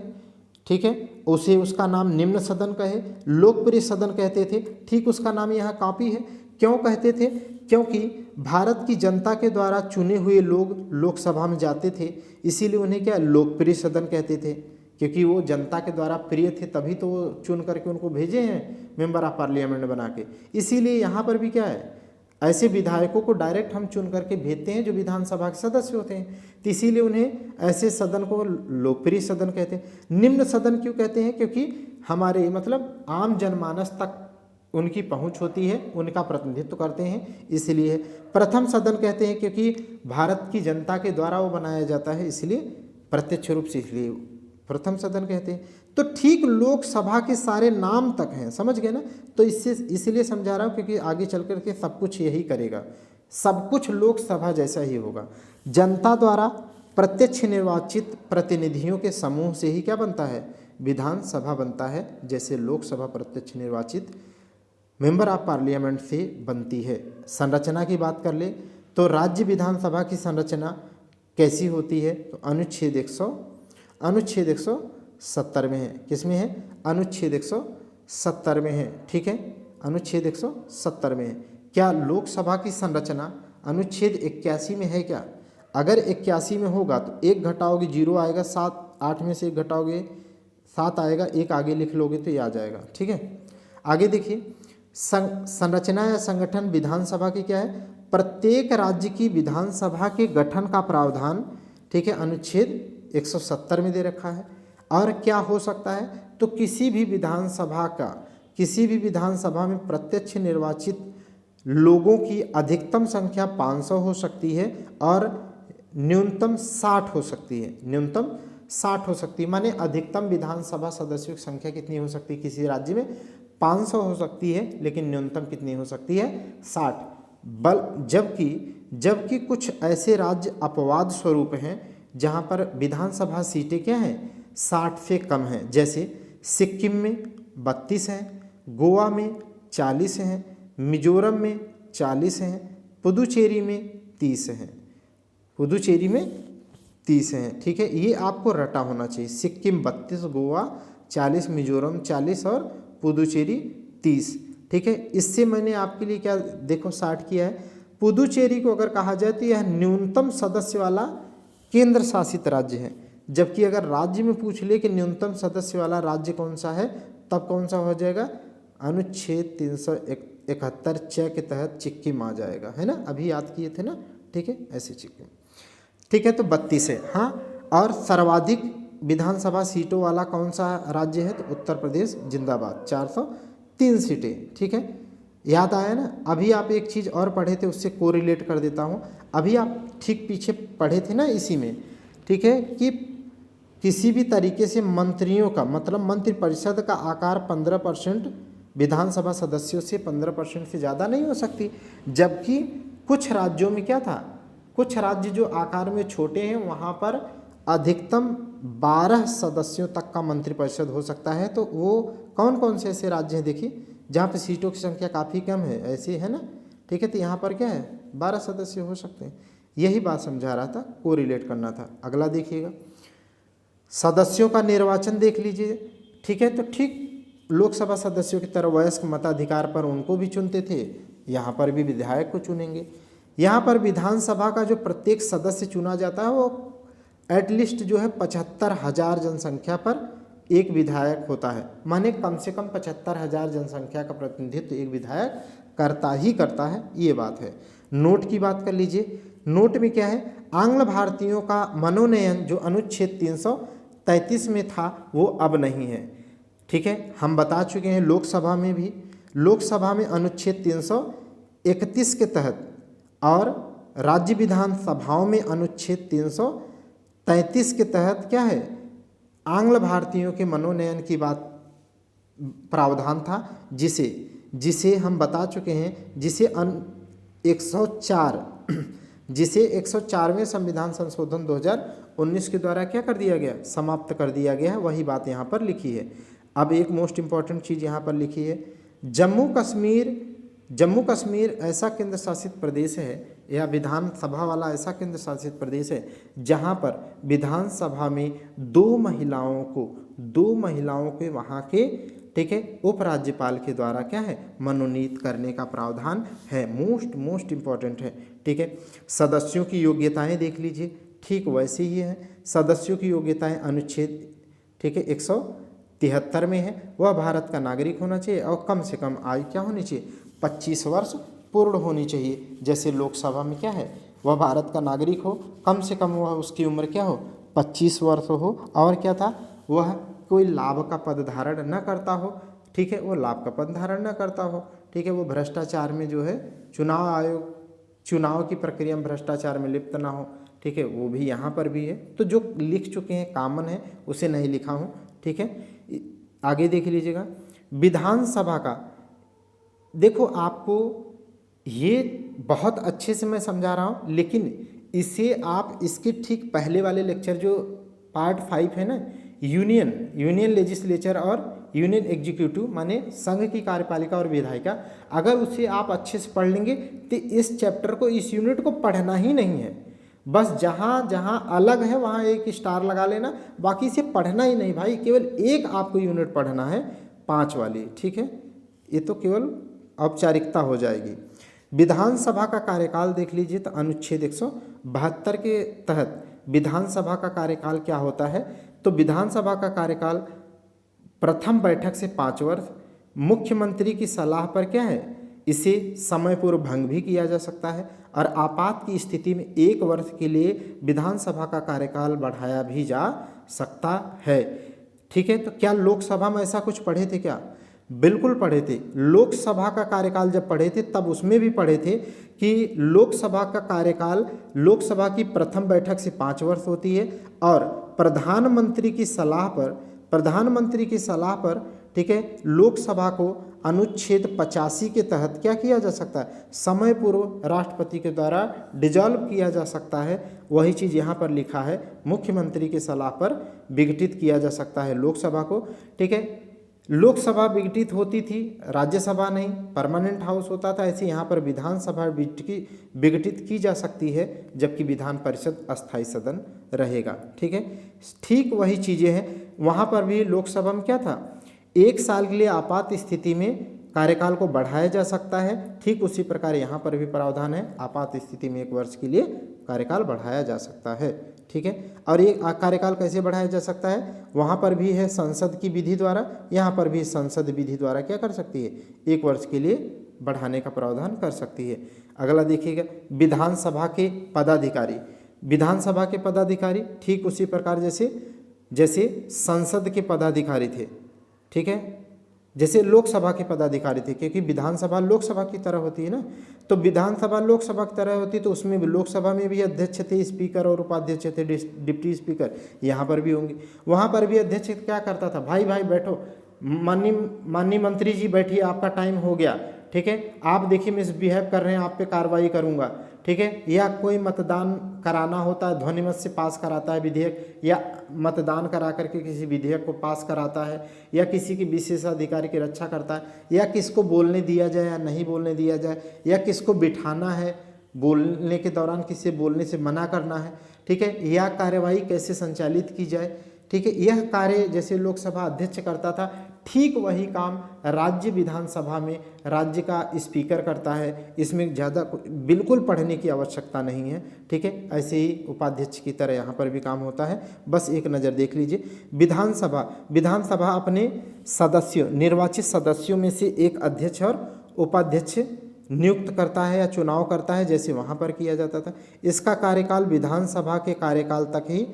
ठीक है, उसे उसका नाम निम्न सदन कहे, लोकप्रिय सदन कहते थे। ठीक उसका नाम यहाँ कॉपी है। क्यों कहते थे? क्योंकि भारत की जनता के द्वारा चुने हुए लोग लोकसभा में जाते थे, इसीलिए उन्हें क्या लोकप्रिय सदन कहते थे, क्योंकि वो जनता के द्वारा प्रिय थे, तभी तो वो चुन करके उनको भेजे हैं मेंबर ऑफ पार्लियामेंट बना के। इसीलिए यहाँ पर भी क्या है, ऐसे विधायकों को डायरेक्ट हम चुन करके भेजते हैं जो विधानसभा के सदस्य होते हैं, तो इसीलिए उन्हें ऐसे सदन को लोकप्रिय सदन कहते हैं। निम्न सदन क्यों कहते हैं? क्योंकि हमारे मतलब आम जनमानस तक उनकी पहुंच होती है, उनका प्रतिनिधित्व करते हैं, इसलिए प्रथम सदन कहते हैं, क्योंकि भारत की जनता के द्वारा वो बनाया जाता है, इसलिए प्रत्यक्ष रूप से इसलिए प्रथम सदन कहते हैं। तो ठीक लोकसभा के सारे नाम तक हैं, समझ गए ना? तो इससे इसलिए समझा रहा हूँ क्योंकि आगे चल कर के सब कुछ यही करेगा, सब कुछ लोकसभा जैसा ही होगा। जनता द्वारा प्रत्यक्ष निर्वाचित प्रतिनिधियों के समूह से ही क्या बनता है? विधानसभा बनता है। जैसे लोकसभा प्रत्यक्ष निर्वाचित मेंबर ऑफ पार्लियामेंट से बनती है। संरचना की बात कर ले तो राज्य विधानसभा की संरचना कैसी होती है? तो अनुच्छेद 170 में है। किस में है? अनुच्छेद 170 में है। ठीक है, अनुच्छेद 170 में है। क्या लोकसभा की संरचना अनुच्छेद 81 में है क्या? अगर 81 में होगा तो 1 घटाओगे 0 आएगा, 7 8 में से 1 घटाओगे 7 आएगा, 1 आगे लिख लोगे तो ये आ जाएगा। ठीक है, आगे देखिए संरचना या संगठन विधानसभा की क्या है? प्रत्येक राज्य की विधानसभा के गठन का प्रावधान, ठीक है, अनुच्छेद 170 में दे रखा है। और क्या हो सकता है? तो किसी भी विधानसभा में प्रत्यक्ष निर्वाचित लोगों की अधिकतम संख्या 500 हो सकती है और न्यूनतम 60 हो सकती है। न्यूनतम 60 हो सकती है, माने अधिकतम विधानसभा सदस्यों की संख्या कितनी हो सकती है? किसी राज्य में 500 हो सकती है, लेकिन न्यूनतम कितनी हो सकती है? 60। जबकि कुछ ऐसे राज्य अपवाद स्वरूप हैं जहां पर विधानसभा सीटें क्या हैं? 60 से कम हैं। जैसे सिक्किम में 32 हैं, गोवा में 40 हैं, मिजोरम में 40 हैं, पुदुचेरी में 30 हैं। पुदुचेरी में 30 हैं। ठीक है, ये आपको रटा होना चाहिए। सिक्किम 32, गोवा 40, मिजोरम 40 और पुदुचेरी 30। ठीक है, इससे मैंने आपके लिए क्या देखो 60 किया है। पुदुचेरी को अगर कहा जाए तो यह न्यूनतम सदस्य वाला केंद्र शासित राज्य है, जबकि अगर राज्य में पूछ ले कि न्यूनतम सदस्य वाला राज्य कौन सा है, तब कौन सा हो जाएगा? अनुच्छेद 371 के तहत सिक्किम आ जाएगा, है ना? अभी याद किए थे ना? ठीक है, ऐसे सिक्किम। ठीक है, तो 32 है। हाँ, और सर्वाधिक विधानसभा सीटों वाला कौन सा राज्य है? तो उत्तर प्रदेश जिंदाबाद, 403 सीटें। ठीक है, याद आया ना? अभी आप एक चीज़ और पढ़े थे, उससे कोरिलेट कर देता हूँ। अभी आप ठीक पीछे पढ़े थे ना इसी में, ठीक है, कि किसी भी तरीके से मंत्रियों का मतलब मंत्रिपरिषद का आकार 15% विधानसभा सदस्यों से 15% से ज़्यादा नहीं हो सकती। जबकि कुछ राज्यों में क्या था, कुछ राज्य जो आकार में छोटे हैं वहाँ पर अधिकतम 12 सदस्यों तक का मंत्रिपरिषद हो सकता है। तो वो कौन कौन से ऐसे राज्य हैं? देखिए, जहाँ पे सीटों की संख्या काफ़ी कम है, ऐसे है ना? ठीक है, तो यहाँ पर क्या है, 12 सदस्य हो सकते हैं। यही बात समझा रहा था, कोरिलेट करना था। अगला देखिएगा, सदस्यों का निर्वाचन देख लीजिए। ठीक है, तो ठीक लोकसभा सदस्यों की तरह वयस्क मताधिकार पर उनको भी चुनते थे, यहाँ पर भी विधायक को चुनेंगे। यहाँ पर विधानसभा का जो प्रत्येक सदस्य चुना जाता है वो एटलीस्ट जो है 75,000 जनसंख्या पर एक विधायक होता है। माने कम से कम 75,000 जनसंख्या का प्रतिनिधित्व एक विधायक करता है, ये बात है। नोट की बात कर लीजिए। नोट में क्या है, आंग्ल भारतीयों का मनोनयन जो अनुच्छेद 333 में था वो अब नहीं है। ठीक है, हम बता चुके हैं लोकसभा में भी, लोकसभा में अनुच्छेद 331 के तहत और राज्य विधानसभाओं में अनुच्छेद 333 के तहत क्या है, आंग्ल भारतीयों के मनोनयन की बात प्रावधान था, जिसे हम बता चुके हैं, जिसे 104 जिसे 104वें संविधान संशोधन 2019 के द्वारा क्या कर दिया गया, समाप्त कर दिया गया है। वही बात यहाँ पर लिखी है। अब एक मोस्ट इम्पॉर्टेंट चीज़ यहाँ पर लिखी है, जम्मू कश्मीर ऐसा केंद्र शासित प्रदेश है या विधानसभा वाला ऐसा केंद्र शासित प्रदेश है जहाँ पर विधानसभा में दो महिलाओं के वहाँ के, ठीक है, उपराज्यपाल के द्वारा क्या है, मनोनीत करने का प्रावधान है। मोस्ट इम्पॉर्टेंट है, ठीक है। सदस्यों की योग्यताएं देख लीजिए, ठीक वैसे ही है। सदस्यों की योग्यताएं अनुच्छेद, ठीक है, 173 में है। वह भारत का नागरिक होना चाहिए और कम से कम आयु क्या होनी चाहिए, 25 वर्ष पूर्ण होनी चाहिए। जैसे लोकसभा में क्या है, वह भारत का नागरिक हो, कम से कम वह उसकी उम्र क्या हो, 25 वर्ष हो, और क्या था, वह कोई लाभ का पद धारण न करता हो, ठीक है, वो लाभ का पद धारण न करता हो, ठीक है, वो भ्रष्टाचार में जो है, चुनाव की प्रक्रिया में भ्रष्टाचार में लिप्त ना हो, ठीक है, वो भी यहाँ पर भी है। तो जो लिख चुके हैं कॉमन है, उसे नहीं लिखा हूँ, ठीक है। आगे देख लीजिएगा, विधानसभा का देखो, आपको ये बहुत अच्छे से मैं समझा रहा हूँ, लेकिन इसे आप इसके ठीक पहले वाले लेक्चर जो पार्ट 5 है ना, यूनियन लेजिस्लेचर और यूनियन एग्जीक्यूटिव माने संघ की कार्यपालिका और विधायिका, अगर उसे आप अच्छे से पढ़ लेंगे तो इस चैप्टर को, इस यूनिट को पढ़ना ही नहीं है। बस जहाँ जहाँ अलग है वहाँ एक स्टार लगा लेना, बाकी से पढ़ना ही नहीं भाई। केवल एक आपको यूनिट पढ़ना है, 5 वाली, ठीक है। ये तो केवल औपचारिकता हो जाएगी। विधानसभा का कार्यकाल देख लीजिए, तो अनुच्छेद 172 के तहत विधानसभा का कार्यकाल क्या होता है, तो विधानसभा का कार्यकाल प्रथम बैठक से 5 वर्ष, मुख्यमंत्री की सलाह पर क्या है, इसे समय पूर्व भंग भी किया जा सकता है, और आपात की स्थिति में 1 वर्ष के लिए विधानसभा का कार्यकाल बढ़ाया भी जा सकता है, ठीक है। तो क्या लोकसभा में ऐसा कुछ पढ़े थे क्या, बिल्कुल पढ़े थे। लोकसभा का कार्यकाल जब पढ़े थे तब उसमें भी पढ़े थे कि लोकसभा का कार्यकाल, लोकसभा की प्रथम बैठक से 5 वर्ष होती है, और प्रधानमंत्री की सलाह पर ठीक है, लोकसभा को अनुच्छेद 85 के तहत क्या किया जा सकता है, समय पूर्व राष्ट्रपति के द्वारा डिजॉल्व किया जा सकता है। वही चीज़ यहाँ पर लिखा है, मुख्यमंत्री की सलाह पर विघटित किया जा सकता है लोकसभा को, ठीक है। लोकसभा विघटित होती थी, राज्यसभा नहीं, परमानेंट हाउस होता था। ऐसे यहाँ पर विधानसभा विघटित की जा सकती है, जबकि विधान परिषद अस्थायी सदन रहेगा, ठीक है। ठीक वही चीज़ें हैं, वहाँ पर भी लोकसभा में क्या था, 1 साल के लिए आपात स्थिति में कार्यकाल को बढ़ाया जा सकता है। ठीक उसी प्रकार यहाँ पर भी प्रावधान है, आपात स्थिति में 1 वर्ष के लिए कार्यकाल बढ़ाया जा सकता है, ठीक है। और ये कार्यकाल कैसे बढ़ाया जा सकता है, वहाँ पर भी है संसद की विधि द्वारा, यहाँ पर भी संसद विधि द्वारा क्या कर सकती है, 1 वर्ष के लिए बढ़ाने का प्रावधान कर सकती है। अगला देखिएगा, विधानसभा के पदाधिकारी ठीक उसी प्रकार जैसे संसद के पदाधिकारी थे, ठीक है, जैसे लोकसभा के पदाधिकारी थे, क्योंकि विधानसभा लोकसभा की तरह होती है ना, तो विधानसभा लोकसभा की तरह होती है, तो उसमें भी लोकसभा में भी अध्यक्ष थे, स्पीकर और उपाध्यक्ष थे, डिप्टी स्पीकर, यहाँ पर भी होंगे। वहाँ पर भी अध्यक्ष क्या करता था, भाई बैठो, माननीय मंत्री जी बैठिए, आपका टाइम हो गया, ठीक है, आप देखिए मिसबिहेव कर रहे हैं, आप पे कार्रवाई करूँगा, ठीक है। या कोई मतदान कराना होता है, ध्वनिमत से पास कराता है विधेयक, या मतदान करा करके किसी विधेयक को पास कराता है, या किसी की विशेषाधिकार की रक्षा करता है, या किसको बोलने दिया जाए या नहीं बोलने दिया जाए, या किसको बिठाना है, बोलने के दौरान किसी बोलने से मना करना है, ठीक है, या कार्यवाही कैसे संचालित की जाए, ठीक है, यह कार्य जैसे लोकसभा अध्यक्ष करता था, ठीक वही काम राज्य विधानसभा में राज्य का स्पीकर करता है। इसमें ज़्यादा बिल्कुल पढ़ने की आवश्यकता नहीं है, ठीक है। ऐसे ही उपाध्यक्ष की तरह यहाँ पर भी काम होता है, बस एक नज़र देख लीजिए। विधानसभा अपने निर्वाचित सदस्यों में से एक अध्यक्ष और उपाध्यक्ष नियुक्त करता है या चुनाव करता है, जैसे वहाँ पर किया जाता था। इसका कार्यकाल विधानसभा के कार्यकाल तक ही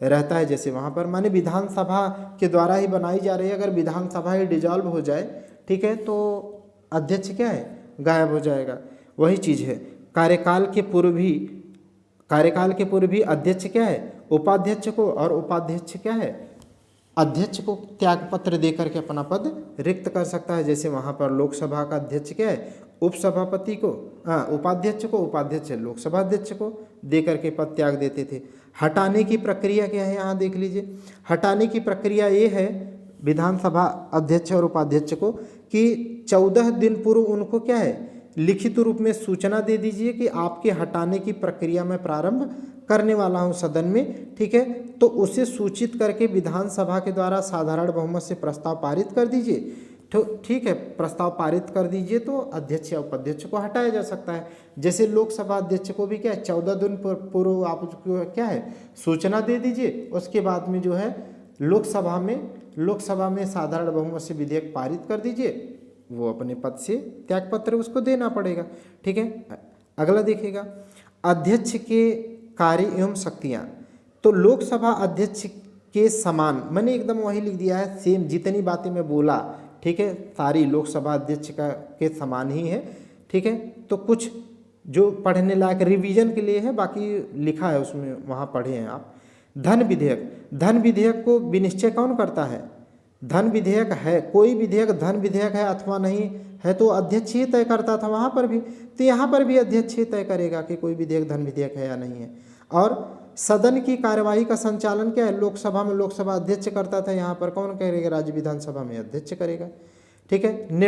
रहता है, जैसे वहाँ पर, माने विधानसभा के द्वारा ही बनाई जा रही है। अगर विधानसभा ही डिजॉल्व हो जाए, ठीक है, तो अध्यक्ष क्या है, गायब हो जाएगा। वही चीज़ है, कार्यकाल के पूर्व भी अध्यक्ष क्या है, उपाध्यक्ष को, और उपाध्यक्ष क्या है, अध्यक्ष को त्यागपत्र देकर के अपना पद रिक्त कर सकता है। जैसे वहाँ पर लोकसभा का अध्यक्ष क्या है, उपसभापति को, उपाध्यक्ष को, उपाध्यक्ष लोकसभा अध्यक्ष को देकर के पद त्याग देते थे। हटाने की प्रक्रिया क्या है, यहाँ देख लीजिए। हटाने की प्रक्रिया ये है विधानसभा अध्यक्ष और उपाध्यक्ष को कि 14 दिन पूर्व उनको क्या है, लिखित रूप में सूचना दे दीजिए कि आपके हटाने की प्रक्रिया में प्रारंभ करने वाला हूं सदन में, ठीक है। तो उसे सूचित करके विधानसभा के द्वारा साधारण बहुमत से प्रस्ताव पारित कर दीजिए, तो ठीक है, प्रस्ताव पारित कर दीजिए तो अध्यक्ष या उपाध्यक्ष को हटाया जा सकता है। जैसे लोकसभा अध्यक्ष को भी क्या है, 14 दिन पूर्व आप उसको क्या है सूचना दे दीजिए, उसके बाद में जो है लोकसभा में साधारण बहुमत से विधेयक पारित कर दीजिए, वो अपने पद से त्यागपत्र उसको देना पड़ेगा, ठीक है। अगला देखिएगा, अध्यक्ष के कार्य एवं शक्तियाँ। तो लोकसभा अध्यक्ष के समान, मैंने एकदम वही लिख दिया है, सेम जितनी बातें मैं बोला, ठीक है, सारी लोकसभा अध्यक्ष के समान ही है, ठीक है। तो कुछ जो पढ़ने लायक रिवीजन के लिए है, बाकी लिखा है उसमें, वहाँ पढ़े हैं आप। धन विधेयक को विनिश्चय कौन करता है, धन विधेयक है, कोई विधेयक धन विधेयक है अथवा नहीं है तो अध्यक्ष ही तय करता था वहाँ पर भी, तो यहाँ पर भी अध्यक्ष ही तय करेगा कि कोई विधेयक धन विधेयक है या नहीं है। और सदन की कार्यवाही का संचालन क्या है, लोकसभा में लोकसभा अध्यक्ष करता था, यहाँ पर कौन करेगा, राज्य विधानसभा में अध्यक्ष करेगा, ठीक है।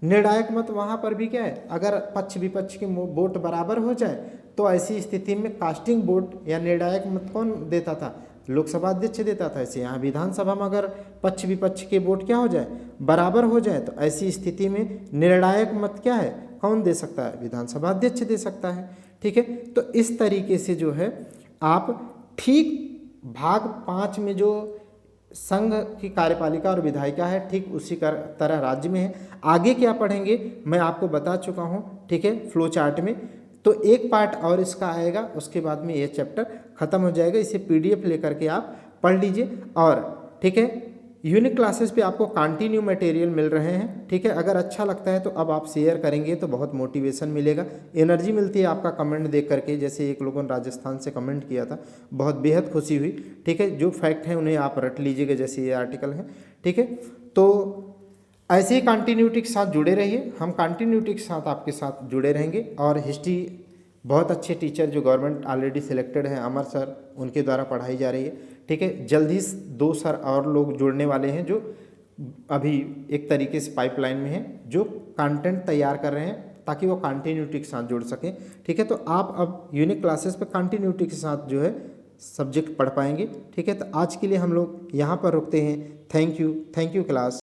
निर्णायक मत वहाँ पर भी क्या है, अगर पक्ष विपक्ष के वोट बराबर हो जाए तो ऐसी स्थिति में कास्टिंग वोट या निर्णायक मत कौन देता था, लोकसभा अध्यक्ष देता था। ऐसे यहाँ विधानसभा में अगर पक्ष विपक्ष के वोट क्या हो जाए, बराबर हो जाए, तो ऐसी स्थिति में निर्णायक मत क्या है, कौन दे सकता है, विधानसभा अध्यक्ष दे सकता है, ठीक है। तो इस तरीके से जो है आप ठीक भाग 5 में जो संघ की कार्यपालिका और विधायिका है, ठीक उसी तरह राज्य में है। आगे क्या पढ़ेंगे मैं आपको बता चुका हूँ, ठीक है, फ्लो चार्ट में। तो एक पार्ट और इसका आएगा, उसके बाद में ये चैप्टर खत्म हो जाएगा। इसे PDF लेकर के आप पढ़ लीजिए। और ठीक है, यूनिक क्लासेस पे आपको कंटिन्यू मटेरियल मिल रहे हैं, ठीक है। अगर अच्छा लगता है तो अब आप शेयर करेंगे तो बहुत मोटिवेशन मिलेगा, एनर्जी मिलती है आपका कमेंट देख करके। जैसे एक लोगों ने राजस्थान से कमेंट किया था, बहुत बेहद खुशी हुई, ठीक है। जो फैक्ट हैं उन्हें आप रट लीजिएगा, जैसे ये आर्टिकल है, ठीक है। तो ऐसे ही कंटिन्यूटी के साथ जुड़े रहिए, हम कंटिन्यूटी के साथ आपके साथ जुड़े रहेंगे। और हिस्ट्री बहुत अच्छे टीचर जो गवर्नमेंट ऑलरेडी सिलेक्टेड हैं, अमर सर, उनके द्वारा पढ़ाई जा रही है, ठीक है। जल्द ही 2 सर और लोग जुड़ने वाले हैं जो अभी एक तरीके से पाइपलाइन में हैं, जो कंटेंट तैयार कर रहे हैं ताकि वो कंटिन्यूटी के साथ जुड़ सकें, ठीक है। तो आप अब यूनिक क्लासेस पे कंटिन्यूटी के साथ जो है सब्जेक्ट पढ़ पाएंगे, ठीक है। तो आज के लिए हम लोग यहाँ पर रुकते हैं। Thank you class.